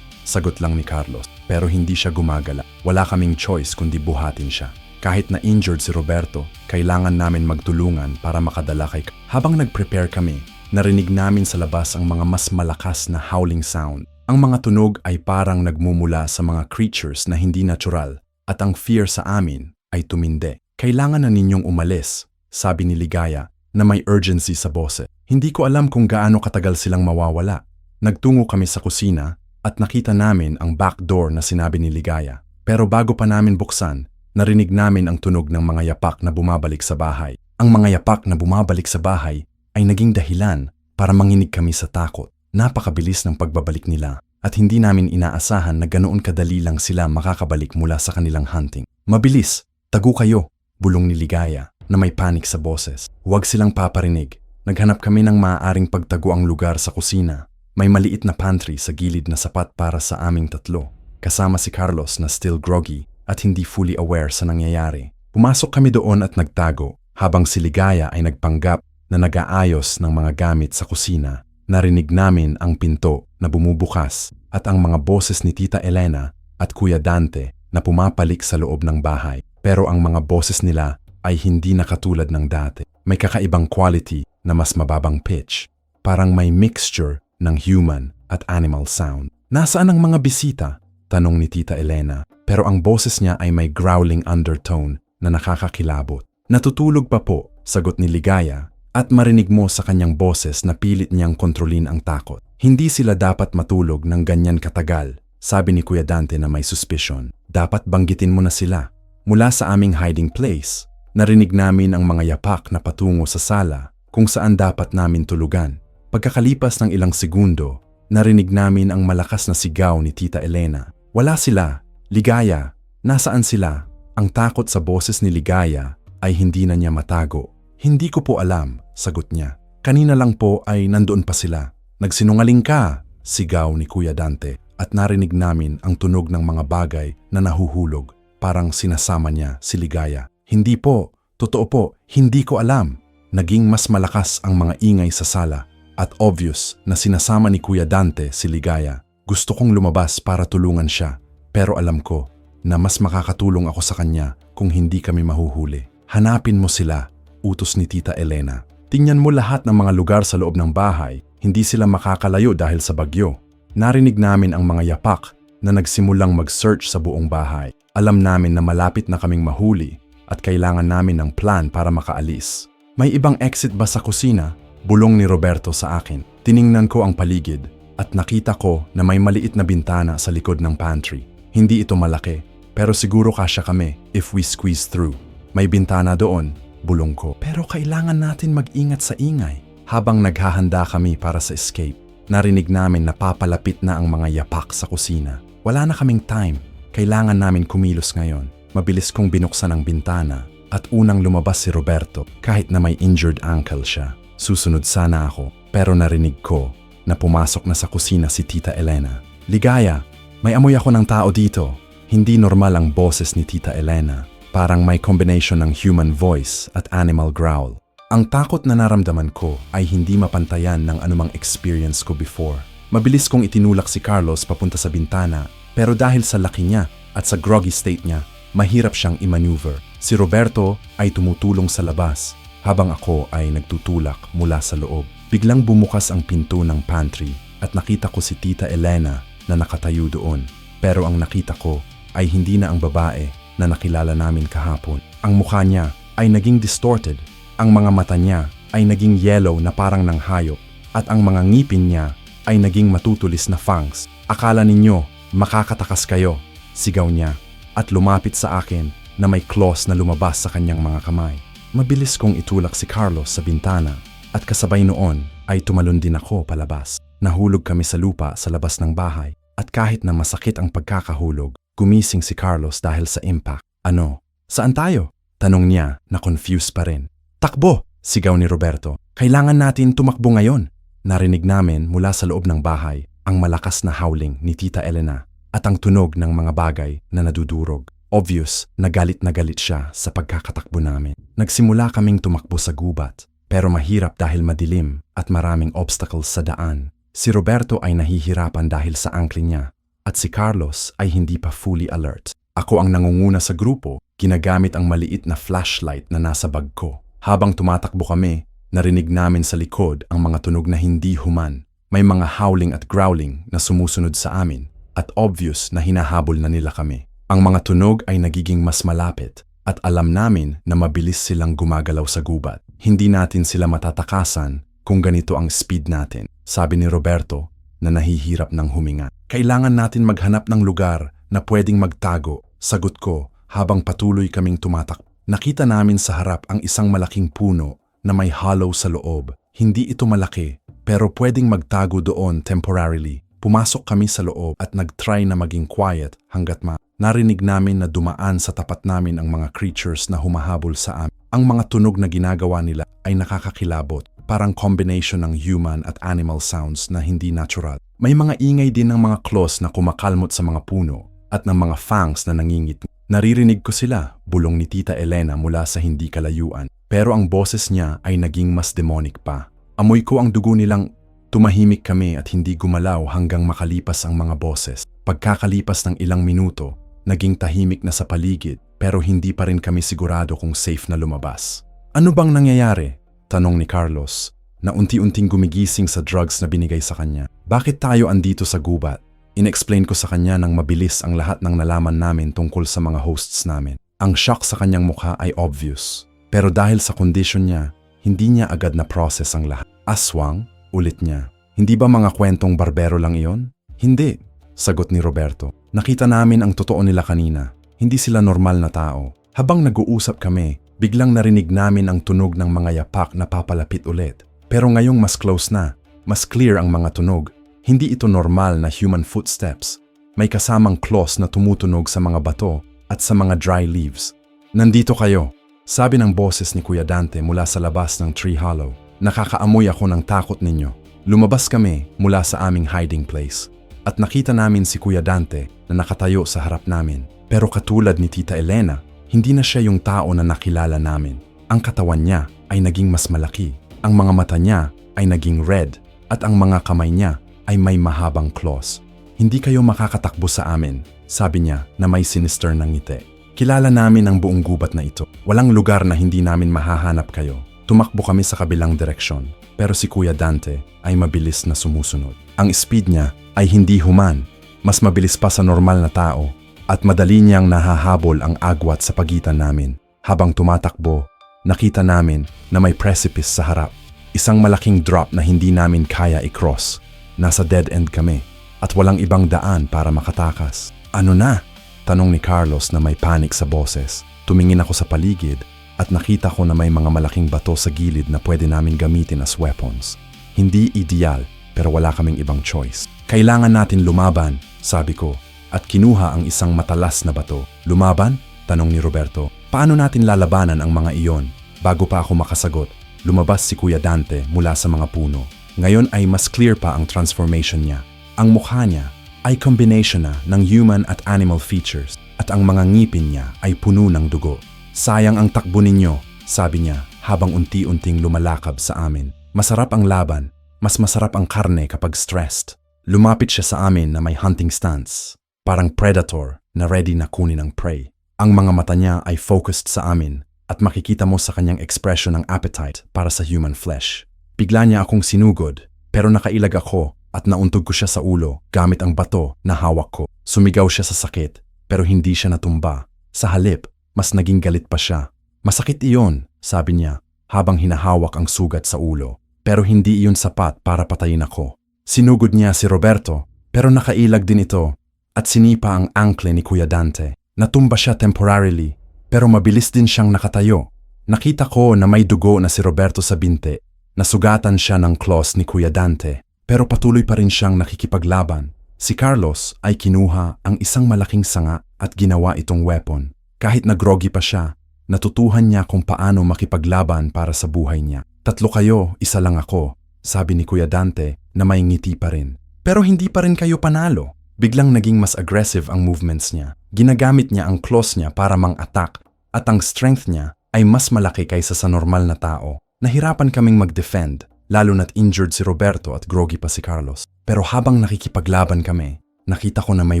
Speaker 1: Sagot lang ni Carlos. Pero hindi siya gumagala. Wala kaming choice kundi buhatin siya. Kahit na injured si Roberto, kailangan namin magtulungan para makadala kay Habang nag-prepare kami, narinig namin sa labas ang mga mas malakas na howling sound. Ang mga tunog ay parang nagmumula sa mga creatures na hindi natural at ang fear sa amin ay tumindi. Kailangan na ninyong umalis, sabi ni Ligaya na may urgency sa boses. Hindi ko alam kung gaano katagal silang mawawala. Nagtungo kami sa kusina at nakita namin ang back door na sinabi ni Ligaya. Pero bago pa namin buksan, narinig namin ang tunog ng mga yapak na bumabalik sa bahay. Ang mga yapak na bumabalik sa bahay ay naging dahilan para manginig kami sa takot. Napakabilis ng pagbabalik nila at hindi namin inaasahan na ganoon kadali lang sila makakabalik mula sa kanilang hunting. Mabilis, tago kayo, bulong ni Ligaya na may panic sa boses. Huwag silang paparinig. Naghanap kami ng maaaring pagtago ang lugar sa kusina. May maliit na pantry sa gilid na sapat para sa aming tatlo. Kasama si Carlos na still groggy at hindi fully aware sa nangyayari. Pumasok kami doon at nagtago habang si Ligaya ay nagpanggap na nag-aayos ng mga gamit sa kusina. Narinig namin ang pinto na bumubukas at ang mga boses ni Tita Elena at Kuya Dante na pumapalik sa loob ng bahay. Pero ang mga boses nila ay hindi na katulad ng dati. May kakaibang quality na mas mababang pitch. Parang may mixture ng human at animal sound. Nasaan ang mga bisita? Tanong ni Tita Elena. Pero ang boses niya ay may growling undertone na nakakakilabot. Natutulog pa po, sagot ni Ligaya. At marinig mo sa kanyang boses na pilit niyang kontrolin ang takot. Hindi sila dapat matulog ng ganyan katagal, sabi ni Kuya Dante na may suspicion. Dapat banggitin mo na sila. Mula sa aming hiding place, narinig namin ang mga yapak na patungo sa sala kung saan dapat namin tulugan. Pagkakalipas ng ilang segundo, narinig namin ang malakas na sigaw ni Tita Elena. Wala sila. Ligaya, nasaan sila? Ang takot sa boses ni Ligaya ay hindi na niya matago. Hindi ko po alam, sagot niya. Kanina lang po ay nandoon pa sila. Nagsinungaling ka, sigaw ni Kuya Dante at narinig namin ang tunog ng mga bagay na nahuhulog. Parang sinasama niya si Ligaya. Hindi po, Totoo po, hindi ko alam. Naging mas malakas ang mga ingay sa sala at obvious na sinasama ni Kuya Dante si Ligaya. Gusto kong lumabas para tulungan siya, pero alam ko na mas makakatulong ako sa kanya kung hindi kami mahuhuli. Hanapin mo sila, utos ni Tita Elena. Tingnan mo lahat ng mga lugar sa loob ng bahay, hindi sila makakalayo dahil sa bagyo. Narinig namin ang mga yapak na nagsimulang mag-search sa buong bahay. Alam namin na malapit na kaming mahuli at kailangan namin ng plan para makaalis. May ibang exit ba sa kusina? Bulong ni Roberto sa akin. Tiningnan ko ang paligid at nakita ko na may maliit na bintana sa likod ng pantry. Hindi ito malaki, pero siguro kasya kami if we squeeze through. May bintana doon, bulong ko. Pero kailangan natin mag-ingat sa ingay. Habang naghahanda kami para sa escape, narinig namin na papalapit na ang mga yapak sa kusina. Wala na kaming time. Kailangan namin kumilos ngayon. Mabilis kong binuksan ang bintana at unang lumabas si Roberto kahit na may injured ankle siya. Susunod sana ako, pero narinig ko na pumasok na sa kusina si Tita Elena. Ligaya, may amoy ako ng tao dito. Hindi normal ang boses ni Tita Elena. Parang may combination ng human voice at animal growl. Ang takot na naramdaman ko ay hindi mapantayan ng anumang experience ko before. Mabilis kong itinulak si Carlos papunta sa bintana, pero dahil sa laki niya at sa groggy state niya, mahirap siyang i-maneuver. Si Roberto ay tumutulong sa labas, habang ako ay nagtutulak mula sa loob. Biglang bumukas ang pinto ng pantry at nakita ko si Tita Elena na nakatayo doon. Pero ang nakita ko ay hindi na ang babae na nakilala namin kahapon. Ang mukha niya ay naging distorted. Ang mga mata niya ay naging yellow na parang ng hayop at ang mga ngipin niya ay naging matutulis na fangs. Akala ninyo makakatakas kayo, sigaw niya at lumapit sa akin na may claws na lumabas sa kanyang mga kamay. Mabilis kong itulak si Carlos sa bintana at kasabay noon ay tumalon din ako palabas. Nahulog kami sa lupa sa labas ng bahay at kahit na masakit ang pagkakahulog, gumising si Carlos dahil sa impact. Ano? Saan tayo? Tanong niya na confused pa rin. Takbo! Sigaw ni Roberto. Kailangan natin tumakbo ngayon. Narinig namin mula sa loob ng bahay ang malakas na howling ni Tita Elena at ang tunog ng mga bagay na nadudurog. Obvious na galit siya sa pagkakatakbo namin. Nagsimula kaming tumakbo sa gubat, pero mahirap dahil madilim at maraming obstacles sa daan. Si Roberto ay nahihirapan dahil sa ankle niya at si Carlos ay hindi pa fully alert. Ako ang nangunguna sa grupo, ginagamit ang maliit na flashlight na nasa bag ko. Habang tumatakbo kami, narinig namin sa likod ang mga tunog na hindi human. May mga howling at growling na sumusunod sa amin at obvious na hinahabol na nila kami. Ang mga tunog ay nagiging mas malapit at alam namin na mabilis silang gumagalaw sa gubat. Hindi natin sila matatakasan kung ganito ang speed natin, sabi ni Roberto na nahihirap ng huminga. Kailangan natin maghanap ng lugar na pwedeng magtago, sagot ko habang patuloy kaming tumatakbo. Nakita namin sa harap ang isang malaking puno na may hollow sa loob. Hindi ito malaki pero pwedeng magtago doon temporarily. Pumasok kami sa loob at nag-try na maging quiet hanggat narinig namin na dumaan sa tapat namin ang mga creatures na humahabol sa amin. Ang mga tunog na ginagawa nila ay nakakakilabot, parang combination ng human at animal sounds na hindi natural. May mga ingay din ng mga claws na kumakalmot sa mga puno at ng mga fangs na nangingit. Naririnig ko sila, bulong ni Tita Elena mula sa hindi kalayuan. Pero ang boses niya ay naging mas demonic pa. Amoy ko ang dugo nilang. Tumahimik kami at hindi gumalaw hanggang makalipas ang mga boses. Pagkakalipas ng ilang minuto, naging tahimik na sa paligid pero hindi pa rin kami sigurado kung safe na lumabas. Ano bang nangyayari? Tanong ni Carlos na unti-unting gumigising sa drugs na binigay sa kanya. Bakit tayo andito sa gubat? Inexplain ko sa kanya ng mabilis ang lahat ng nalaman namin tungkol sa mga hosts namin. Ang shock sa kanyang mukha ay obvious. Pero dahil sa condition niya, hindi niya agad na process ang lahat. Aswang? Ulit niya. Hindi ba mga kwentong barbero lang iyon? Hindi, sagot ni Roberto. Nakita namin ang totoo nila kanina. Hindi sila normal na tao. Habang nag-uusap kami, biglang narinig namin ang tunog ng mga yapak na papalapit ulit. Pero ngayong mas close na, mas clear ang mga tunog. Hindi ito normal na human footsteps. May kasamang claws na tumutunog sa mga bato at sa mga dry leaves. Nandito kayo, sabi ng boses ni Kuya Dante mula sa labas ng Tree Hollow. Nakakaamoy ako ng takot ninyo. Lumabas kami mula sa aming hiding place at nakita namin si Kuya Dante na nakatayo sa harap namin. Pero katulad ni Tita Elena, hindi na siya yung tao na nakilala namin. Ang katawan niya ay naging mas malaki. Ang mga mata niya ay naging red at ang mga kamay niya ay may mahabang claws. Hindi kayo makakatakbo sa amin, sabi niya na may sinister na ngiti. Kilala namin ang buong gubat na ito. Walang lugar na hindi namin mahahanap kayo. Tumakbo kami sa kabilang direksyon, pero si Kuya Dante ay mabilis na sumusunod. Ang speed niya ay hindi human, mas mabilis pa sa normal na tao, at madali niyang nahahabol ang agwat sa pagitan namin. Habang tumatakbo, nakita namin na may precipice sa harap. Isang malaking drop na hindi namin kaya i-cross. Nasa dead end kami at walang ibang daan para makatakas. Ano na? Tanong ni Carlos na may panic sa boses. Tumingin ako sa paligid at nakita ko na may mga malaking bato sa gilid na pwede namin gamitin as weapons. Hindi ideal pero wala kaming ibang choice. Kailangan natin lumaban, sabi ko, at kinuha ang isang matalas na bato. Lumaban? Tanong ni Roberto. Paano natin lalabanan ang mga iyon? Bago pa ako makasagot, lumabas si Kuya Dante mula sa mga puno. Ngayon ay mas clear pa ang transformation niya. Ang mukha niya ay combination na ng human at animal features at ang mga ngipin niya ay puno ng dugo. Sayang ang takbo ninyo, sabi niya habang unti-unting lumalakab sa amin. Masarap ang laban, mas masarap ang karne kapag stressed. Lumapit siya sa amin na may hunting stance, parang predator na ready na kunin ang prey. Ang mga mata niya ay focused sa amin at makikita mo sa kanyang expression ng appetite para sa human flesh. Bigla niya akong sinugod, pero nakailag ako at nauntog ko siya sa ulo gamit ang bato na hawak ko. Sumigaw siya sa sakit, pero hindi siya natumba. Sa halip, mas naging galit pa siya. Masakit iyon, sabi niya, habang hinahawak ang sugat sa ulo. Pero hindi iyon sapat para patayin ako. Sinugod niya si Roberto, pero nakailag din ito at sinipa ang ankle ni Kuya Dante. Natumba siya temporarily, pero mabilis din siyang nakatayo. Nakita ko na may dugo na si Roberto sa binte. Nasugatan siya ng claws ni Kuya Dante, pero patuloy pa rin siyang nakikipaglaban. Si Carlos ay kinuha ang isang malaking sanga at ginawa itong weapon. Kahit na groggy pa siya, natutuhan niya kung paano makipaglaban para sa buhay niya. 3 kayo, 1 lang ako, sabi ni Kuya Dante na may ngiti pa rin. Pero hindi pa rin kayo panalo. Biglang naging mas aggressive ang movements niya. Ginagamit niya ang claws niya para mang-attack at ang strength niya ay mas malaki kaysa sa normal na tao. Nahirapan kaming mag-defend, lalo na't injured si Roberto at groggy pa si Carlos. Pero habang nakikipaglaban kami, nakita ko na may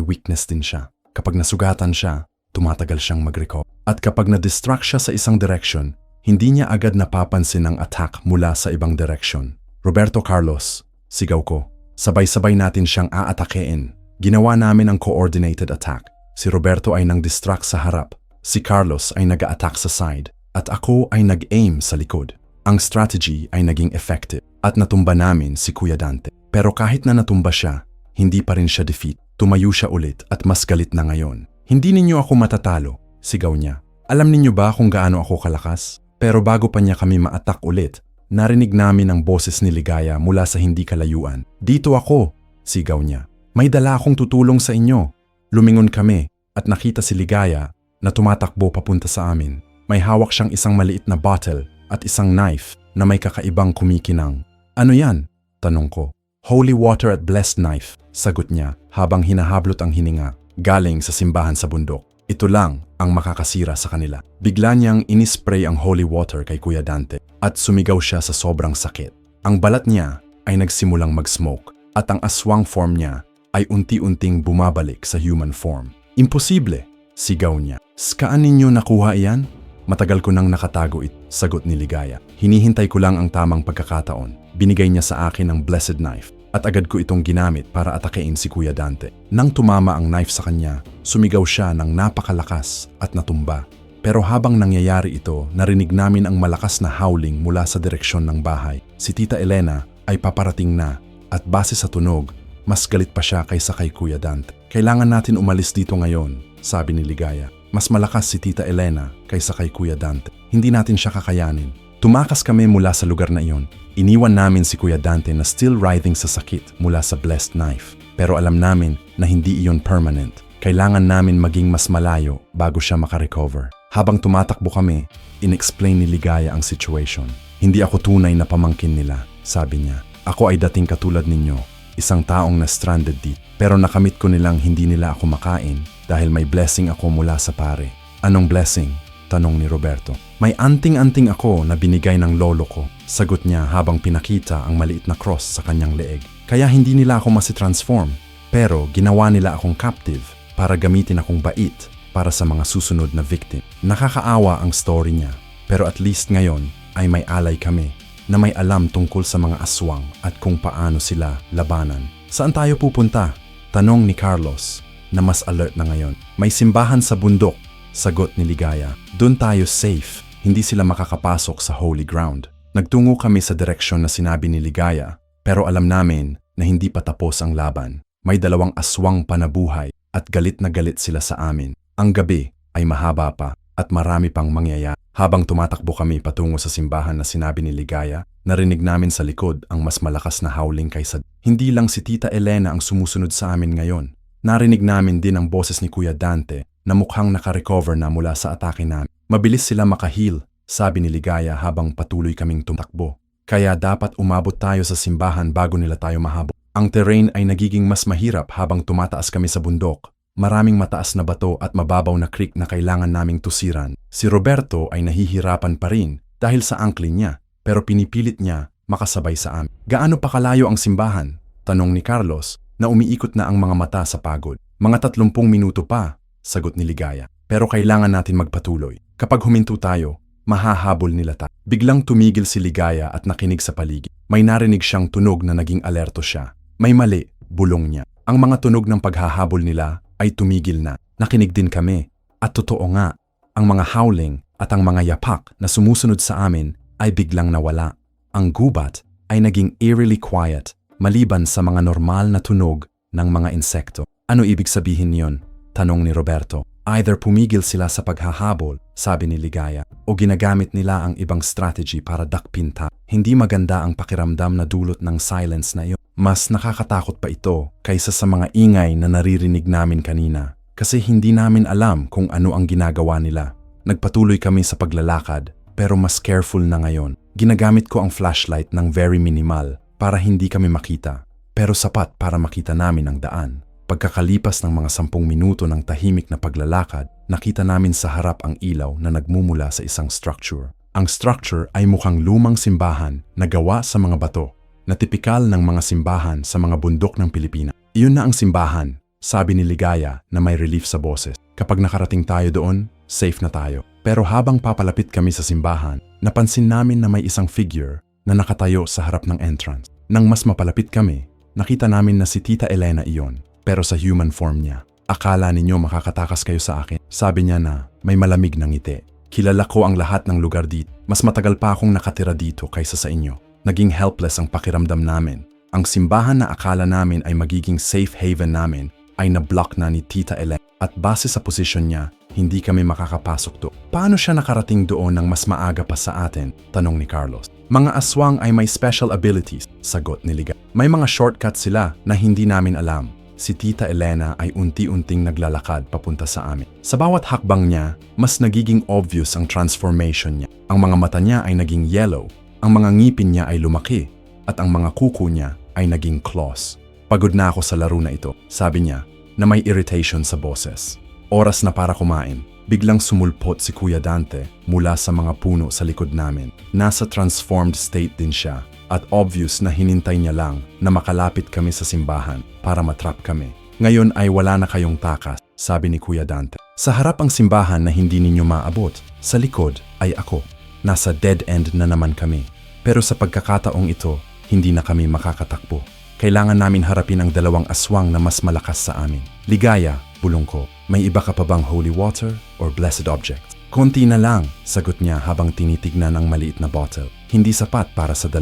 Speaker 1: weakness din siya. Kapag nasugatan siya, tumatagal siyang mag-recover. At kapag na-distract siya sa isang direction, hindi niya agad napapansin ang attack mula sa ibang direction. Roberto, Carlos, sigaw ko. Sabay-sabay natin siyang aatakein. Ginawa namin ang coordinated attack. Si Roberto ay nang-distract sa harap. Si Carlos ay nag-a-attack sa side. At ako ay nag-aim sa likod. Ang strategy ay naging effective at natumba namin si Kuya Dante. Pero kahit na natumba siya, hindi pa rin siya defeat. Tumayo siya ulit at mas galit na ngayon. Hindi ninyo ako matatalo, sigaw niya. Alam ninyo ba kung gaano ako kalakas? Pero bago pa niya kami ma-attack ulit, narinig namin ang boses ni Ligaya mula sa hindi kalayuan. Dito ako, sigaw niya. May dala akong tutulong sa inyo. Lumingon kami at nakita si Ligaya na tumatakbo papunta sa amin. May hawak siyang isang maliit na bottle at isang knife na may kakaibang kumikinang. Ano yan? Tanong ko. Holy water at blessed knife, sagot niya habang hinahablot ang hininga. Galing sa simbahan sa bundok. Ito lang ang makakasira sa kanila. Bigla niyang inispray ang holy water kay Kuya Dante at sumigaw siya sa sobrang sakit. Ang balat niya ay nagsimulang mag-smoke at ang aswang form niya ay unti-unting bumabalik sa human form. Imposible, sigaw niya. Saan ninyo nakuha iyan? Matagal ko nang nakatago sagot ni Ligaya. Hinihintay ko lang ang tamang pagkakataon. Binigay niya sa akin ang blessed knife at agad ko itong ginamit para atakein si Kuya Dante. Nang tumama ang knife sa kanya, sumigaw siya ng napakalakas at natumba. Pero habang nangyayari ito, narinig namin ang malakas na howling mula sa direksyon ng bahay. Si Tita Elena ay paparating na at base sa tunog, mas galit pa siya kaysa kay Kuya Dante. Kailangan natin umalis dito ngayon, sabi ni Ligaya. Mas malakas si Tita Elena kaysa kay Kuya Dante. Hindi natin siya kakayanin. Tumakas kami mula sa lugar na iyon. Iniwan namin si Kuya Dante na still writhing sa sakit mula sa blessed knife. Pero alam namin na hindi iyon permanent. Kailangan namin maging mas malayo bago siya makarecover. Habang tumatakbo kami, in-explain ni Ligaya ang situation. Hindi ako tunay na pamangkin nila, sabi niya. Ako ay dating katulad ninyo, isang taong na stranded dito. Pero nakamit ko nilang hindi nila ako makain dahil may blessing ako mula sa pare. Anong blessing? Tanong ni Roberto. May anting-anting ako na binigay ng lolo ko. Sagot niya habang pinakita ang maliit na cross sa kanyang leeg. Kaya hindi nila ako masitransform. Pero ginawa nila akong captive para gamitin akong bait para sa mga susunod na victim. Nakakaawa ang story niya. Pero at least ngayon ay may alay kami na may alam tungkol sa mga aswang at kung paano sila labanan. Saan tayo pupunta? Tanong ni Carlos na mas alert na ngayon. May simbahan sa bundok, sagot ni Ligaya. Doon tayo safe, hindi sila makakapasok sa holy ground. Nagtungo kami sa direksyon na sinabi ni Ligaya, pero alam namin na hindi pa tapos ang laban. May 2 aswang panabuhay at galit na galit sila sa amin. Ang gabi ay mahaba pa at marami pang mangyayari. Habang tumatakbo kami patungo sa simbahan na sinabi ni Ligaya, narinig namin sa likod ang mas malakas na howling kaysa. Hindi lang si Tita Elena ang sumusunod sa amin ngayon. Narinig namin din ang boses ni Kuya Dante na mukhang nakarecover na mula sa atake namin. Mabilis sila makahil, sabi ni Ligaya habang patuloy kaming tumakbo. Kaya dapat umabot tayo sa simbahan bago nila tayo mahabol. Ang terrain ay nagiging mas mahirap habang tumataas kami sa bundok. Maraming mataas na bato at mababaw na creek na kailangan naming tusiran. Si Roberto ay nahihirapan pa rin dahil sa angklin niya, pero pinipilit niya makasabay sa amin. Gaano pa kalayo ang simbahan? Tanong ni Carlos na umiikot na ang mga mata sa pagod. Mga 30 minuto pa, sagot ni Ligaya. Pero kailangan natin magpatuloy. Kapag huminto tayo, mahahabol nila tayo. Biglang tumigil si Ligaya at nakinig sa paligid. May narinig siyang tunog na naging alerto siya. May mali, bulong niya. Ang mga tunog ng paghahabol nila ay tumigil na. Nakinig din kami. At totoo nga, ang mga howling at ang mga yapak na sumusunod sa amin ay biglang nawala. Ang gubat ay naging eerily quiet maliban sa mga normal na tunog ng mga insekto. Ano ibig sabihin yon? Tanong ni Roberto. Either pumigil sila sa paghahabol, sabi ni Ligaya, o ginagamit nila ang ibang strategy para dakpin tayo. Hindi maganda ang pakiramdam na dulot ng silence na iyon. Mas nakakatakot pa ito kaysa sa mga ingay na naririnig namin kanina kasi hindi namin alam kung ano ang ginagawa nila. Nagpatuloy kami sa paglalakad pero mas careful na ngayon. Ginagamit ko ang flashlight ng very minimal para hindi kami makita pero sapat para makita namin ang daan. Pagkakalipas ng mga 10 minuto ng tahimik na paglalakad, nakita namin sa harap ang ilaw na nagmumula sa isang structure. Ang structure ay mukhang lumang simbahan na gawa sa mga bato na tipikal ng mga simbahan sa mga bundok ng Pilipinas. Iyon na ang simbahan, sabi ni Ligaya na may relief sa boses. Kapag nakarating tayo doon, safe na tayo. Pero habang papalapit kami sa simbahan, napansin namin na may isang figure na nakatayo sa harap ng entrance. Nang mas mapalapit kami, nakita namin na si Tita Elena iyon, pero sa human form niya. Akala ninyo makakatakas kayo sa akin. Sabi niya na may malamig na ngiti. Kilala ko ang lahat ng lugar dito. Mas matagal pa akong nakatira dito kaysa sa inyo. Naging helpless ang pakiramdam namin. Ang simbahan na akala namin ay magiging safe haven namin ay na-block na ni Tita Elena. At base sa posisyon niya, hindi kami makakapasok doon. Paano siya nakarating doon ng mas maaga pa sa atin? Tanong ni Carlos. Mga aswang ay may special abilities, sagot ni Liga. May mga shortcuts sila na hindi namin alam. Si Tita Elena ay unti-unting naglalakad papunta sa amin. Sa bawat hakbang niya, mas nagiging obvious ang transformation niya. Ang mga mata niya ay naging yellow, ang mga ngipin niya ay lumaki, at ang mga kuko niya ay naging claws. Pagod na ako sa laro na ito, sabi niya, na may irritation sa boses. Oras na para kumain. Biglang sumulpot si Kuya Dante mula sa mga puno sa likod namin. Nasa transformed state din siya at obvious na hinintay niya lang na makalapit kami sa simbahan para matrap kami. Ngayon ay wala na kayong takas, sabi ni Kuya Dante. Sa harap ang simbahan na hindi ninyo maabot, sa likod ay ako. Nasa dead end na naman kami. Pero sa pagkakataong ito, hindi na kami makakatakbo. Kailangan namin harapin ang 2 aswang na mas malakas sa amin. Ligaya, bulong ko, may iba ka pa bang holy water or blessed objects? Konti na lang, sagot niya habang tinitignan ang maliit na bottle. Hindi sapat para sa 2.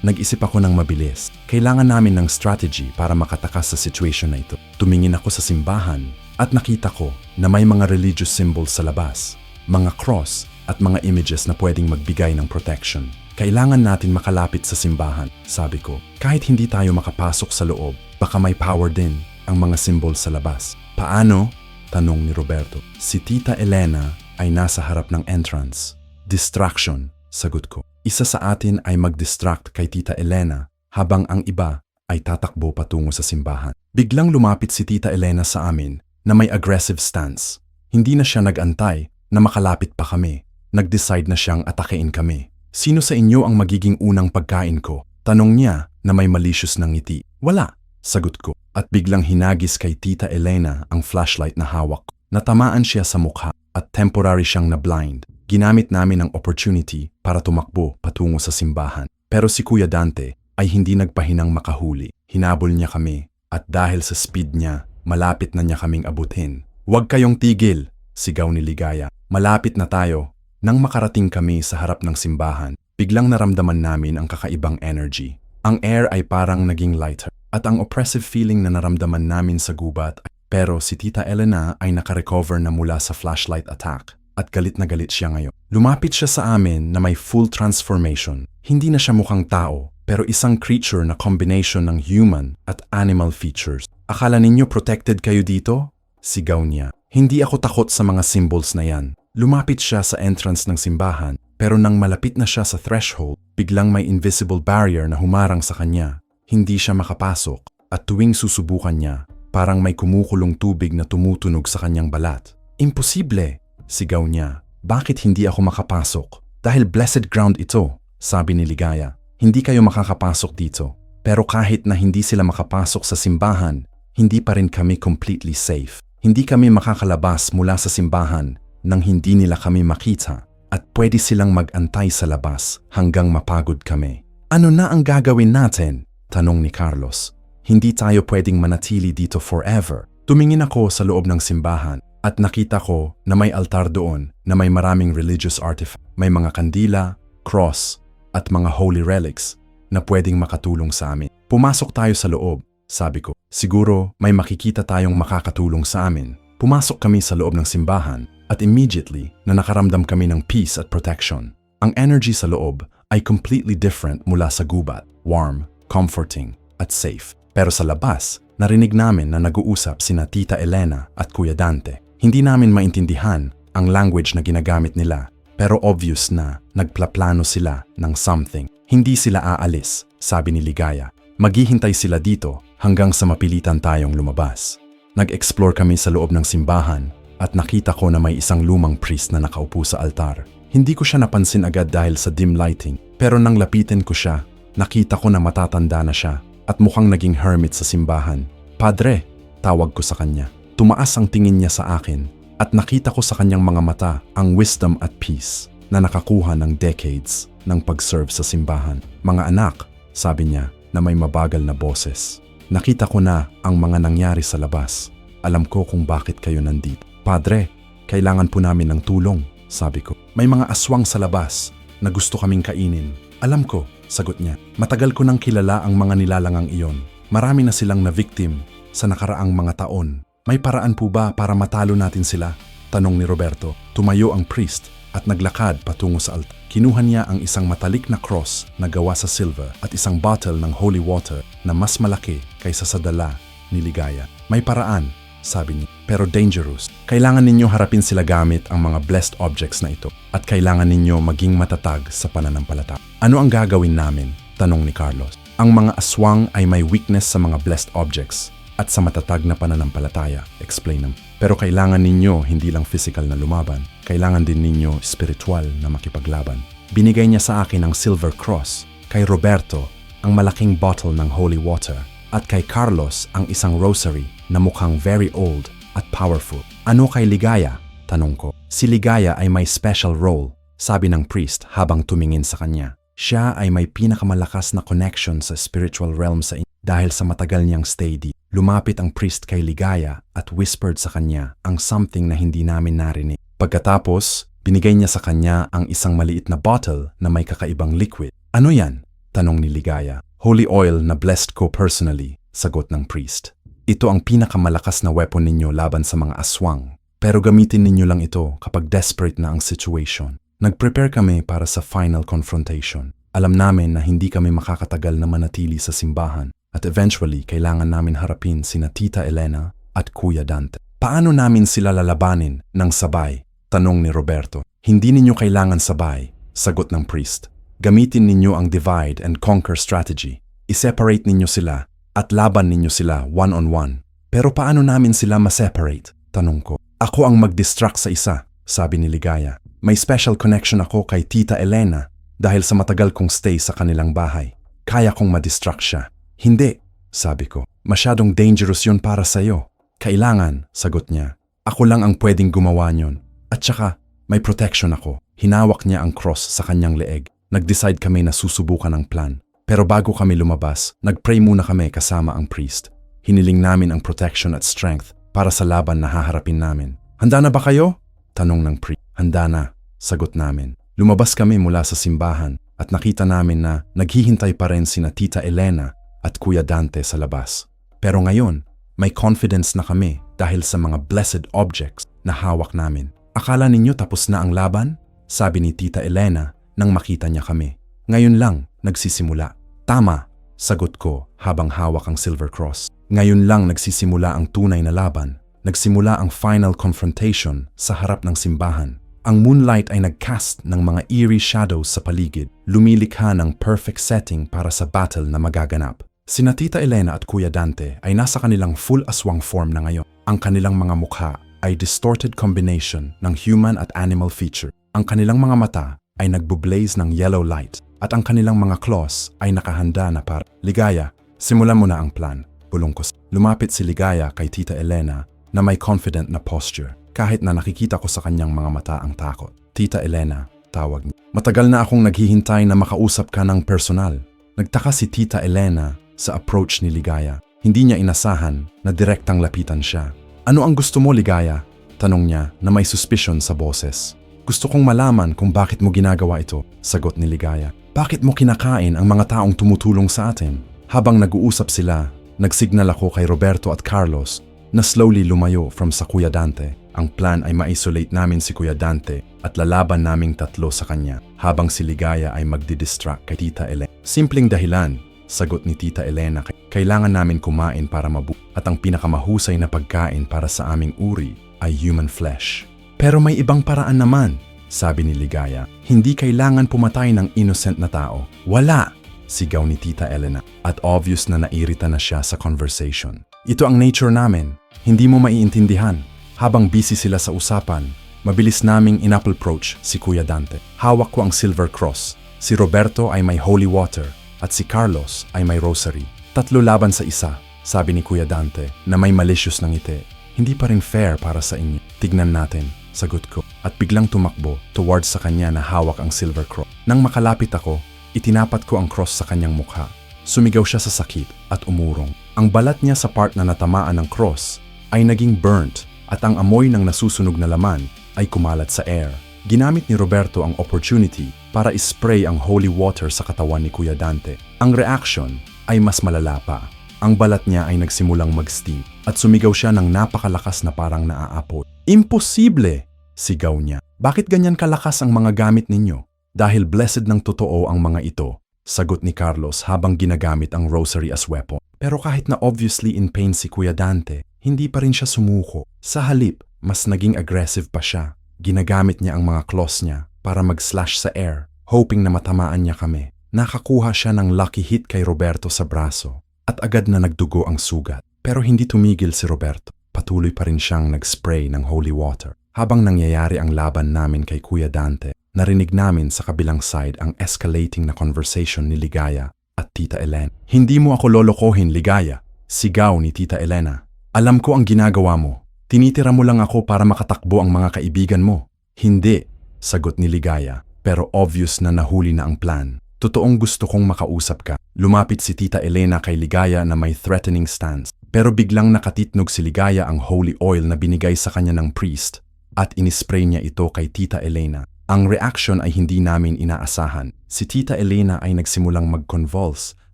Speaker 1: Nag-isip ako ng mabilis. Kailangan namin ng strategy para makatakas sa situation na ito. Tumingin ako sa simbahan at nakita ko na may mga religious symbols sa labas, mga cross at mga images na pwedeng magbigay ng protection. Kailangan natin makalapit sa simbahan, sabi ko. Kahit hindi tayo makapasok sa loob, baka may power din ang mga symbol sa labas. Paano? Tanong ni Roberto. Si Tita Elena ay nasa harap ng entrance. Distraction, sagot ko. Isa sa atin ay mag-distract kay Tita Elena habang ang iba ay tatakbo patungo sa simbahan. Biglang lumapit si Tita Elena sa amin na may aggressive stance. Hindi na siya nag-antay na makalapit pa kami. Nag-decide na siyang atakein kami. Sino sa inyo ang magiging unang pagkain ko? Tanong niya na may malicious na ngiti. Wala, sagot ko. At biglang hinagis kay Tita Elena ang flashlight na hawak ko. Natamaan siya sa mukha at temporary siyang na-blind. Ginamit namin ang opportunity para tumakbo patungo sa simbahan. Pero si Kuya Dante ay hindi nagpahinang makahuli. Hinabol niya kami at dahil sa speed niya, malapit na niya kaming abutin. Huwag kayong tigil, sigaw ni Ligaya. Malapit na tayo. Nang makarating kami sa harap ng simbahan, biglang naramdaman namin ang kakaibang energy. Ang air ay parang naging lighter at ang oppressive feeling na naramdaman namin sa gubat. Pero si Tita Elena ay nakarecover na mula sa flashlight attack at galit na galit siya ngayon. Lumapit siya sa amin na may full transformation. Hindi na siya mukhang tao pero isang creature na combination ng human at animal features. Akala ninyo protected kayo dito? Sigaw niya. Hindi ako takot sa mga symbols na yan. Lumapit siya sa entrance ng simbahan, pero nang malapit na siya sa threshold, biglang may invisible barrier na humarang sa kanya. Hindi siya makapasok, at tuwing susubukan niya, parang may kumukulong tubig na tumutunog sa kanyang balat. Imposible, sigaw niya. Bakit hindi ako makapasok? Dahil blessed ground ito, sabi ni Ligaya. Hindi kayo makakapasok dito. Pero kahit na hindi sila makapasok sa simbahan, hindi pa rin kami completely safe. Hindi kami makakalabas mula sa simbahan nang hindi nila kami makita at pwede silang mag-antay sa labas hanggang mapagod kami. Ano na ang gagawin natin? Tanong ni Carlos. Hindi tayo pwedeng manatili dito forever. Tumingin ako sa loob ng simbahan at nakita ko na may altar doon na may maraming religious artifact. May mga kandila, cross at mga holy relics na pwedeng makatulong sa amin. Pumasok tayo sa loob, sabi ko. Siguro may makikita tayong makakatulong sa amin. Pumasok kami sa loob ng simbahan at immediately na nakaramdam kami ng peace at protection. Ang energy sa loob ay completely different mula sa gubat, warm, comforting, at safe. Pero sa labas, narinig namin na nag-uusap sina Tita Elena at Kuya Dante. Hindi namin maintindihan ang language na ginagamit nila, pero obvious na nagplaplano sila ng something. Hindi sila aalis, sabi ni Ligaya. Maghihintay sila dito hanggang sa mapilitan tayong lumabas. Nag-explore kami sa loob ng simbahan at nakita ko na may isang lumang priest na nakaupo sa altar. Hindi ko siya napansin agad dahil sa dim lighting, pero nang lapitin ko siya, nakita ko na matatanda na siya at mukhang naging hermit sa simbahan. Padre, tawag ko sa kanya. Tumaas ang tingin niya sa akin at nakita ko sa kanyang mga mata ang wisdom at peace na nakakuha ng decades ng pag-serve sa simbahan. Mga anak, sabi niya na may mabagal na boses. Nakita ko na ang mga nangyari sa labas. Alam ko kung bakit kayo nandito. Padre, kailangan po namin ng tulong, sabi ko. May mga aswang sa labas na gusto kaming kainin. Alam ko, sagot niya. Matagal ko nang kilala ang mga nilalangang iyon. Marami na silang na-victim sa nakaraang mga taon. May paraan po ba para matalo natin sila? Tanong ni Roberto. Tumayo ang priest at naglakad patungo sa altar. Kinuha niya ang isang matalik na cross na gawa sa silver at isang bottle ng holy water na mas malaki kaysa sa dala ni Ligaya. May paraan, sabi niya, pero dangerous. Kailangan ninyo harapin sila gamit ang mga blessed objects na ito at kailangan ninyo maging matatag sa pananampalataya. Ano ang gagawin namin? Tanong ni Carlos. Ang mga aswang ay may weakness sa mga blessed objects at sa matatag na pananampalataya, explain ng. Pero kailangan ninyo hindi lang physical na lumaban, kailangan din ninyo spiritual na makipaglaban. Binigay niya sa akin ang silver cross, kay Roberto ang malaking bottle ng holy water, at kay Carlos ang isang rosary na mukhang very old at powerful. Ano kay Ligaya? Tanong ko. Si Ligaya ay may special role, sabi ng priest habang tumingin sa kanya. Siya ay may pinakamalakas na connection sa spiritual realm sa inyo. Dahil sa matagal niyang stay di, lumapit ang priest kay Ligaya at whispered sa kanya ang something na hindi namin narinig. Pagkatapos, binigay niya sa kanya ang isang maliit na bottle na may kakaibang liquid. Ano yan? Tanong ni Ligaya. Holy oil na blessed ko personally, sagot ng priest. Ito ang pinakamalakas na weapon ninyo laban sa mga aswang. Pero gamitin ninyo lang ito kapag desperate na ang situation. Nag-prepare kami para sa final confrontation. Alam namin na hindi kami makakatagal na manatili sa simbahan at eventually kailangan namin harapin sina Tita Elena at Kuya Dante. Paano namin sila lalabanin ng sabay? Tanong ni Roberto. Hindi ninyo kailangan sabay, sagot ng priest. Gamitin ninyo ang divide and conquer strategy. I-separate ninyo sila at laban ninyo sila one-on-one. Pero paano namin sila ma-separate? Tanong ko. Ako ang mag-distract sa isa, sabi ni Ligaya. May special connection ako kay Tita Elena dahil sa matagal kong stay sa kanilang bahay. Kaya kong madistract siya. Hindi, sabi ko. Masyadong dangerous yun para sa'yo. Kailangan, sagot niya. Ako lang ang pwedeng gumawa niyon. At saka, may protection ako. Hinawak niya ang cross sa kanyang leeg. Nag-decide kami na susubukan ang plan. Pero bago kami lumabas, nag-pray muna kami kasama ang priest. Hiniling namin ang protection at strength para sa laban na haharapin namin. Handa na ba kayo? Tanong ng priest. Handa na, sagot namin. Lumabas kami mula sa simbahan at nakita namin na naghihintay pa rin sina Tita Elena at Kuya Dante sa labas. Pero ngayon, may confidence na kami dahil sa mga blessed objects na hawak namin. Akala ninyo tapos na ang laban? Sabi ni Tita Elena nang makita niya kami. Ngayon lang, nagsisimula. Tama, sagot ko habang hawak ang silver cross. Ngayon lang nagsisimula ang tunay na laban. Nagsimula ang final confrontation sa harap ng simbahan. Ang moonlight ay nagcast ng mga eerie shadows sa paligid, lumilikha ng perfect setting para sa battle na magaganap. Sina Tita Elena at Kuya Dante ay nasa kanilang full aswang form na ngayon. Ang kanilang mga mukha ay distorted combination ng human at animal feature. Ang kanilang mga mata ay nagbublaze ng yellow light at ang kanilang mga claws ay nakahanda na para. Ligaya, simulan mo na ang plan. Bulong ko. Lumapit si Ligaya kay Tita Elena na may confident na posture. Kahit na nakikita ko sa kanyang mga mata ang takot. Tita Elena, tawag niya. Matagal na akong naghihintay na makausap ka ng personal. Nagtaka si Tita Elena sa approach ni Ligaya. Hindi niya inasahan na direktang lapitan siya. Ano ang gusto mo, Ligaya? Tanong niya na may suspicion sa boses. Gusto kong malaman kung bakit mo ginagawa ito, sagot ni Ligaya. Bakit mo kinakain ang mga taong tumutulong sa atin? Habang nag-uusap sila, nagsignal ako kay Roberto at Carlos na slowly lumayo from sa Kuya Dante. Ang plan ay ma-isolate namin si Kuya Dante at lalaban naming tatlo sa kanya habang si Ligaya ay magdidistract kay Tita Elena. Simpleng dahilan, sagot ni Tita Elena, kailangan namin kumain para mabuo at ang pinakamahusay na pagkain para sa aming uri ay human flesh. Pero may ibang paraan naman, sabi ni Ligaya. Hindi kailangan pumatay ng innocent na tao. Wala, sigaw ni Tita Elena at obvious na nairita na siya sa conversation. Ito ang nature namin, hindi mo maiintindihan. Habang busy sila sa usapan, mabilis naming in-approach si Kuya Dante. Hawak ko ang silver cross. Si Roberto ay may holy water at si Carlos ay may rosary. Tatlo laban sa isa, sabi ni Kuya Dante na may malicious ng ngiti. Hindi pa rin fair para sa inyo. Tignan natin, sagot ko. At biglang tumakbo towards sa kanya na hawak ang silver cross. Nang makalapit ako, itinapat ko ang cross sa kanyang mukha. Sumigaw siya sa sakit at umurong. Ang balat niya sa part na natamaan ng cross ay naging burnt at ang amoy ng nasusunog na laman ay kumalat sa air. Ginamit ni Roberto ang opportunity para ispray ang holy water sa katawan ni Kuya Dante. Ang reaction ay mas malala pa. Ang balat niya ay nagsimulang mag-steam at sumigaw siya ng napakalakas na parang naaapoy. Imposible! Sigaw niya. Bakit ganyan kalakas ang mga gamit ninyo? Dahil blessed ng totoo ang mga ito, sagot ni Carlos habang ginagamit ang rosary as weapon. Pero kahit na obviously in pain si Kuya Dante, hindi pa rin siya sumuko. Sa halip, mas naging aggressive pa siya. Ginagamit niya ang mga claws niya para mag-slash sa air, hoping na matamaan niya kami. Nakakuha siya ng lucky hit kay Roberto sa braso at agad na nagdugo ang sugat. Pero hindi tumigil si Roberto. Patuloy pa rin siyang nag-spray ng holy water. Habang nangyayari ang laban namin kay Kuya Dante, narinig namin sa kabilang side ang escalating na conversation ni Ligaya at Tita Elena. Hindi mo ako lolokohin, Ligaya, sigaw ni Tita Elena. Alam ko ang ginagawa mo. Tinitira mo lang ako para makatakbo ang mga kaibigan mo. Hindi, sagot ni Ligaya, pero obvious na nahuli na ang plan. Totoong gusto kong makausap ka. Lumapit si Tita Elena kay Ligaya na may threatening stance. Pero biglang nakatitnog si Ligaya ang holy oil na binigay sa kanya ng priest at inispray niya ito kay Tita Elena. Ang reaction ay hindi namin inaasahan. Si Tita Elena ay nagsimulang mag-convulse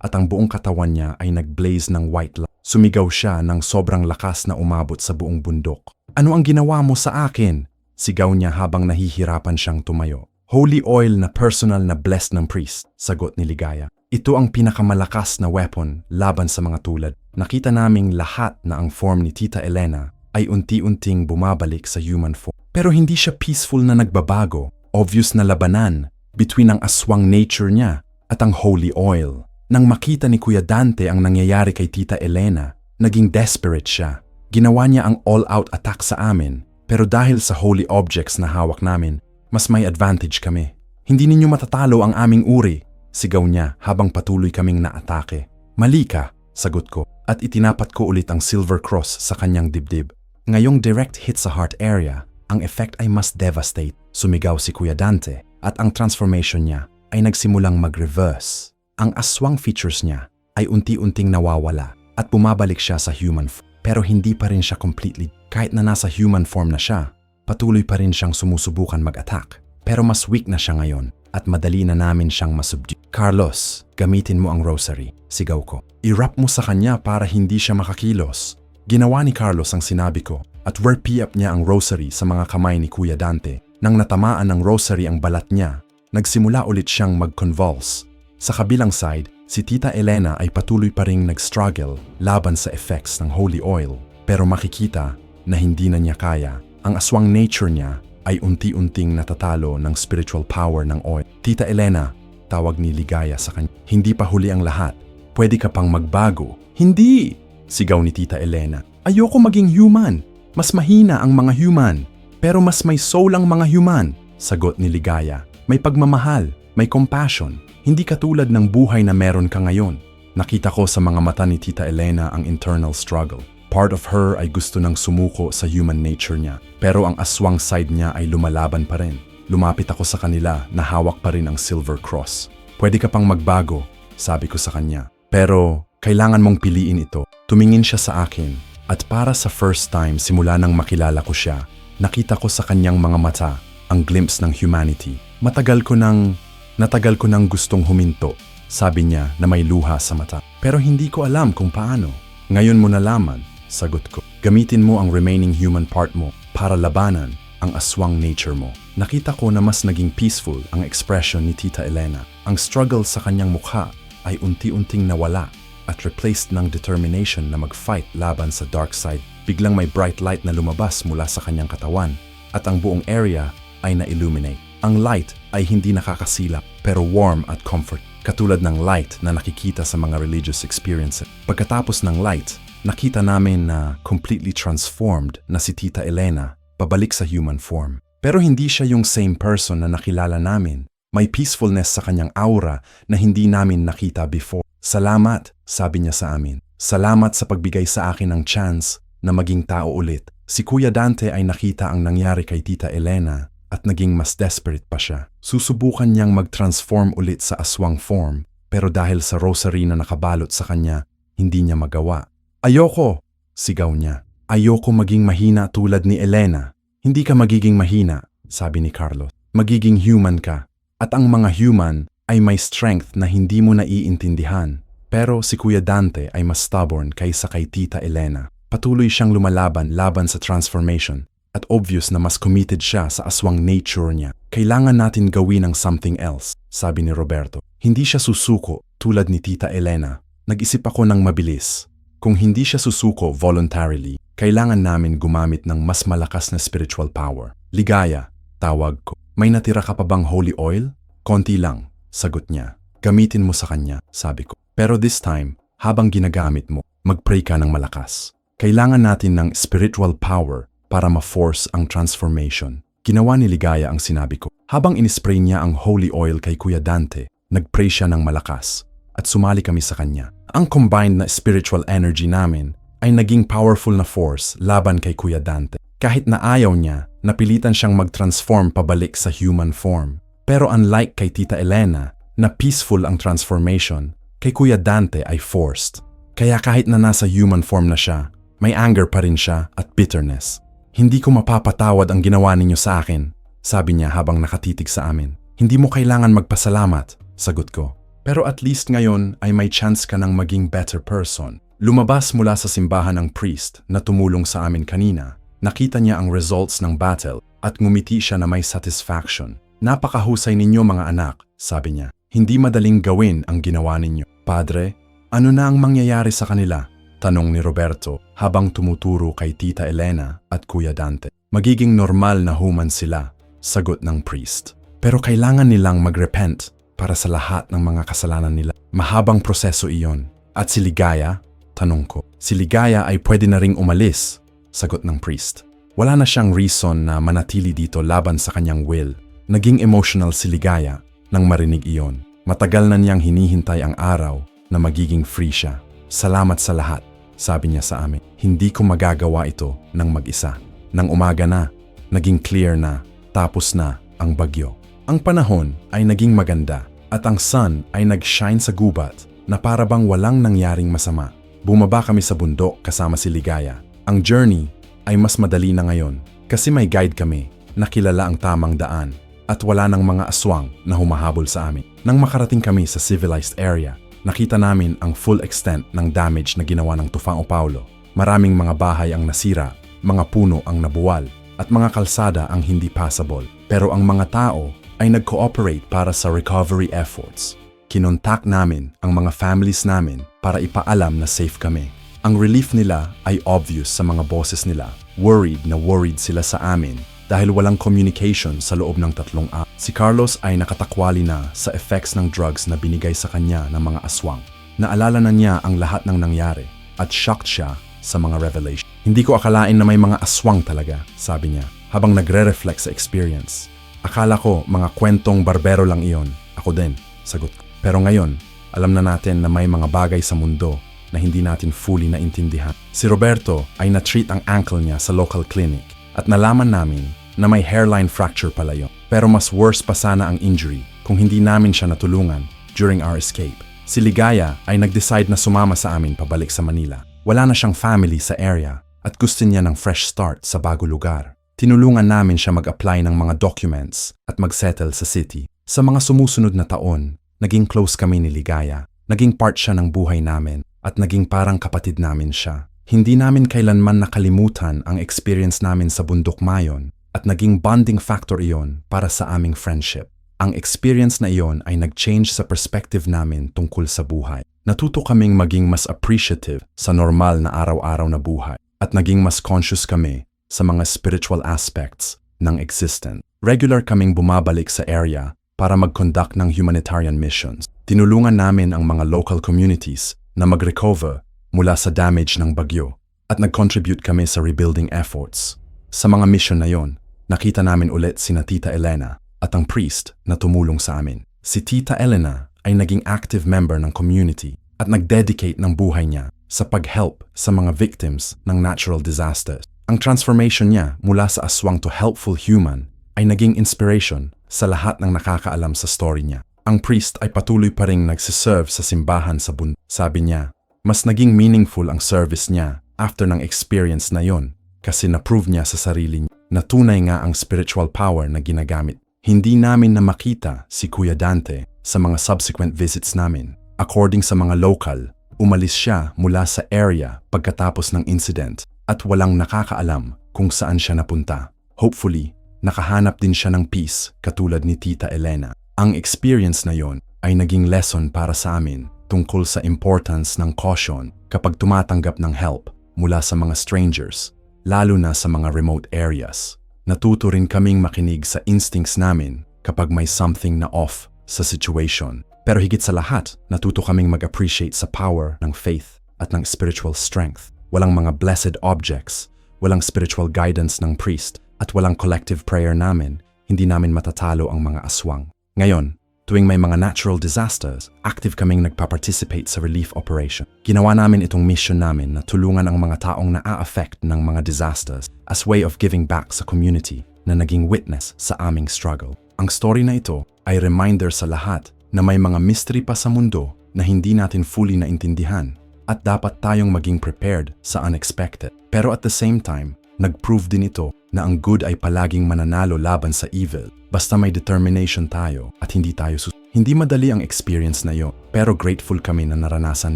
Speaker 1: at ang buong katawan niya ay nag-blaze ng white light. Sumigaw siya ng sobrang lakas na umabot sa buong bundok. Ano ang ginawa mo sa akin? Sigaw niya habang nahihirapan siyang tumayo. Holy oil na personal na blessed ng priest, sagot ni Ligaya. Ito ang pinakamalakas na weapon laban sa mga tulad. Nakita naming lahat na ang form ni Tita Elena ay unti-unting bumabalik sa human form. Pero hindi siya peaceful na nagbabago. Obvious na labanan between ang aswang nature niya at ang holy oil. Nang makita ni Kuya Dante ang nangyayari kay Tita Elena, naging desperate siya. Ginawa niya ang all-out attack sa amin Pero dahil sa holy objects na hawak namin, mas may advantage kami. Hindi ninyo matatalo ang aming uri, sigaw niya habang patuloy kaming naatake. Mali ka, sagot ko, at itinapat ko ulit ang silver cross sa kanyang dibdib. Ngayong direct hit sa heart area, ang effect ay mas devastate. Sumigaw si Kuya Dante at ang transformation niya ay nagsimulang mag-reverse. Ang aswang features niya ay unti-unting nawawala at bumabalik siya sa human form. Pero hindi pa rin siya completely. Kahit na nasa human form na siya, patuloy pa rin siyang sumusubukan mag-attack. Pero mas weak na siya ngayon at madali na namin siyang masubdue. Carlos, gamitin mo ang rosary, sigaw ko. I-wrap mo sa kanya para hindi siya makakilos. Ginawa ni Carlos ang sinabi ko at warp-up niya ang rosary sa mga kamay ni Kuya Dante. Nang natamaan ng rosary ang balat niya, nagsimula ulit siyang mag-convulse. Sa kabilang side, si Tita Elena ay patuloy pa ring nag-struggle laban sa effects ng holy oil. Pero makikita na hindi na niya kaya. Ang aswang nature niya ay unti-unting natatalo ng spiritual power ng oil. Tita Elena, tawag ni Ligaya sa kanya. Hindi pa huli ang lahat. Pwede ka pang magbago. Hindi! Sigaw ni Tita Elena. Ayoko maging human. Mas mahina ang mga human. Pero mas may soul ang mga human. Sagot ni Ligaya. May pagmamahal, may compassion. Hindi katulad ng buhay na meron ka ngayon. Nakita ko sa mga mata ni Tita Elena ang internal struggle. Part of her ay gusto nang sumuko sa human nature niya. Pero ang aswang side niya ay lumalaban pa rin. Lumapit ako sa kanila na hawak pa rin ang silver cross. Pwede ka pang magbago, sabi ko sa kanya. Pero kailangan mong piliin ito. Tumingin siya sa akin at para sa first time simula nang makilala ko siya, nakita ko sa kanyang mga mata ang glimpse ng humanity. Natagal ko nang gustong huminto, sabi niya na may luha sa mata. Pero hindi ko alam kung paano. Ngayon mo nalaman, sagot ko. Gamitin mo ang remaining human part mo para labanan ang aswang nature mo. Nakita ko na mas naging peaceful ang expression ni Tita Elena. Ang struggle sa kanyang mukha ay unti-unting nawala at replaced ng determination na mag-fight laban sa dark side. Biglang may bright light na lumabas mula sa kanyang katawan at ang buong area ay na-illuminate. Ang light ay hindi nakakasilap pero warm at comfort, katulad ng light na nakikita sa mga religious experiences. Pagkatapos ng light, nakita namin na completely transformed na si Tita Elena pabalik sa human form. Pero hindi siya yung same person na nakilala namin. May peacefulness sa kanyang aura na hindi namin nakita before. Salamat, sabi niya sa amin. Salamat sa pagbigay sa akin ng chance na maging tao ulit. Si Kuya Dante ay nakita ang nangyari kay Tita Elena at naging mas desperate pa siya. Susubukan niyang mag-transform ulit sa aswang form, pero dahil sa rosary na nakabalot sa kanya, hindi niya magawa. Ayoko! Sigaw niya. Ayoko maging mahina tulad ni Elena. Hindi ka magiging mahina, sabi ni Carlos. Magiging human ka. At ang mga human ay may strength na hindi mo naiintindihan. Pero si Kuya Dante ay mas stubborn kaysa kay Tita Elena. Patuloy siyang lumalaban laban sa transformation. At obvious na mas committed siya sa aswang nature niya. Kailangan natin gawin ang something else, sabi ni Roberto. Hindi siya susuko tulad ni Tita Elena. Nag-isip ako ng mabilis. Kung hindi siya susuko voluntarily, kailangan namin gumamit ng mas malakas na spiritual power. Ligaya, tawag ko. May natira ka pa bang holy oil? Konti lang, sagot niya. Gamitin mo sa kanya, sabi ko. Pero this time, habang ginagamit mo, mag-pray ka ng malakas. Kailangan natin ng spiritual power para ma-force ang transformation. Ginawa ni Ligaya ang sinabi ko. Habang inispray niya ang holy oil kay Kuya Dante, nag-pray siya ng malakas at sumali kami sa kanya. Ang combined na spiritual energy namin ay naging powerful na force laban kay Kuya Dante. Kahit na ayaw niya, napilitan siyang mag-transform pabalik sa human form. Pero unlike kay Tita Elena, na peaceful ang transformation, kay Kuya Dante ay forced. Kaya kahit na nasa human form na siya, may anger pa rin siya at bitterness. Hindi ko mapapatawad ang ginawa ninyo sa akin, sabi niya habang nakatitig sa amin. Hindi mo kailangan magpasalamat, sagot ko. Pero at least ngayon ay may chance ka ng maging better person. Lumabas mula sa simbahan ng priest na tumulong sa amin kanina. Nakita niya ang results ng battle at ngumiti siya na may satisfaction. Napakahusay ninyo mga anak, sabi niya. Hindi madaling gawin ang ginawa ninyo. Padre, ano na ang mangyayari sa kanila? Tanong ni Roberto habang tumuturo kay Tita Elena at Kuya Dante. Magiging normal na human sila, sagot ng priest. Pero kailangan nilang mag-repent para sa lahat ng mga kasalanan nila. Mahabang proseso iyon. At si Ligaya? Tanong ko. Si Ligaya ay pwede na ring umalis, sagot ng priest. Wala na siyang reason na manatili dito laban sa kanyang will. Naging emotional si Ligaya nang marinig iyon. Matagal na niyang hinihintay ang araw na magiging free siya. Salamat sa lahat, sabi niya sa amin. Hindi ko magagawa ito ng mag-isa. Nang umaga na, naging clear na, tapos na ang bagyo. Ang panahon ay naging maganda at ang sun ay nag-shine sa gubat na para bang walang nangyaring masama. Bumaba kami sa bundok kasama si Ligaya. Ang journey ay mas madali na ngayon kasi may guide kami na kilala ang tamang daan at wala ng mga aswang na humahabol sa amin. Nang makarating kami sa civilized area, nakita namin ang full extent ng damage na ginawa ng Tufang Paulo. Maraming mga bahay ang nasira, mga puno ang nabuwal, at mga kalsada ang hindi passable. Pero ang mga tao ay nag-cooperate para sa recovery efforts. Kinontak namin ang mga families namin para ipaalam na safe kami. Ang relief nila ay obvious sa mga boses nila. Worried sila sa amin dahil walang communication sa loob ng 3 araw. Si Carlos ay nakatakwali na sa effects ng drugs na binigay sa kanya ng mga aswang. Naalala na niya ang lahat ng nangyari at shocked siya sa mga revelation. Hindi ko akalain na may mga aswang talaga, sabi niya, habang nagre-reflect sa experience. Akala ko mga kwentong barbero lang iyon. Ako din, sagot ko. Pero ngayon, alam na natin na may mga bagay sa mundo na hindi natin fully naintindihan. Si Roberto ay na-treat ang ankle niya sa local clinic at nalaman namin na may hairline fracture pala yun. Pero mas worse pa sana ang injury kung hindi namin siya natulungan during our escape. Si Ligaya ay nag-decide na sumama sa amin pabalik sa Manila. Wala na siyang family sa area at gusto niya ng fresh start sa bago lugar. Tinulungan namin siya mag-apply ng mga documents at mag-settle sa city. Sa mga sumusunod na taon, naging close kami ni Ligaya. Naging part siya ng buhay namin at naging parang kapatid namin siya. Hindi namin kailanman nakalimutan ang experience namin sa Bundok Mayon at naging bonding factor iyon para sa aming friendship. Ang experience na iyon ay nag-change sa perspective namin tungkol sa buhay. Natuto kaming maging mas appreciative sa normal na araw-araw na buhay at naging mas conscious kami sa mga spiritual aspects ng existence. Regular kaming bumabalik sa area para mag-conduct ng humanitarian missions. Tinulungan namin ang mga local communities na mag-recover mula sa damage ng bagyo at nag-contribute kami sa rebuilding efforts. Sa mga mission na yon, nakita namin ulit sina Tita Elena at ang priest na tumulong sa amin. Si Tita Elena ay naging active member ng community at nag-dedicate ng buhay niya sa pag-help sa mga victims ng natural disasters. Ang transformation niya mula sa aswang to helpful human ay naging inspiration sa lahat ng nakakaalam sa story niya. Ang priest ay patuloy pa ring nagsiserve sa simbahan sa bundok. Sabi niya, mas naging meaningful ang service niya after ng experience na yon kasi na-prove niya sa sarili niya na tunay nga ang spiritual power na ginagamit. Hindi namin na makita si Kuya Dante sa mga subsequent visits namin. According sa mga local, umalis siya mula sa area pagkatapos ng incident at walang nakakaalam kung saan siya napunta. Hopefully, nakahanap din siya ng peace katulad ni Tita Elena. Ang experience na yon ay naging lesson para sa amin tungkol sa importance ng caution kapag tumatanggap ng help mula sa mga strangers, lalo na sa mga remote areas. Natuto rin kaming makinig sa instincts namin kapag may something na off sa situation. Pero higit sa lahat, natuto kaming mag-appreciate sa power ng faith at ng spiritual strength. Walang mga blessed objects, walang spiritual guidance ng priest, at walang collective prayer namin, hindi namin matatalo ang mga aswang. Ngayon, tuwing may mga natural disasters, active kaming nagpa-participate sa relief operation. Ginawa namin itong mission namin na tulungan ang mga taong na-affect ng mga disasters as way of giving back sa community na naging witness sa aming struggle. Ang story na ito ay reminder sa lahat na may mga mystery pa sa mundo na hindi natin fully naintindihan at dapat tayong maging prepared sa unexpected. Pero at the same time, nag-prove din ito na ang good ay palaging mananalo laban sa evil basta may determination tayo at hindi tayo Hindi madali ang experience na yun, pero grateful kami na naranasan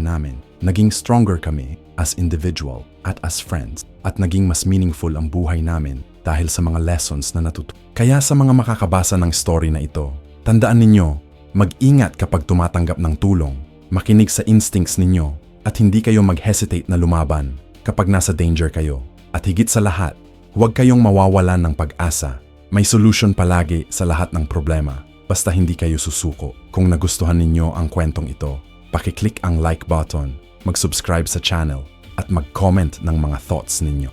Speaker 1: namin. Naging stronger kami as individual at as friends at naging mas meaningful ang buhay namin dahil sa mga lessons na natuto. Kaya sa mga makakabasa ng story na ito, tandaan ninyo, mag-ingat kapag tumatanggap ng tulong, makinig sa instincts ninyo at hindi kayo mag-hesitate na lumaban kapag nasa danger kayo. At higit sa lahat, huwag kayong mawawalan ng pag-asa. May solution palagi sa lahat ng problema, basta hindi kayo susuko. Kung nagustuhan ninyo ang kwentong ito, pakiclick ang like button, mag-subscribe sa channel, at mag-comment ng mga thoughts ninyo.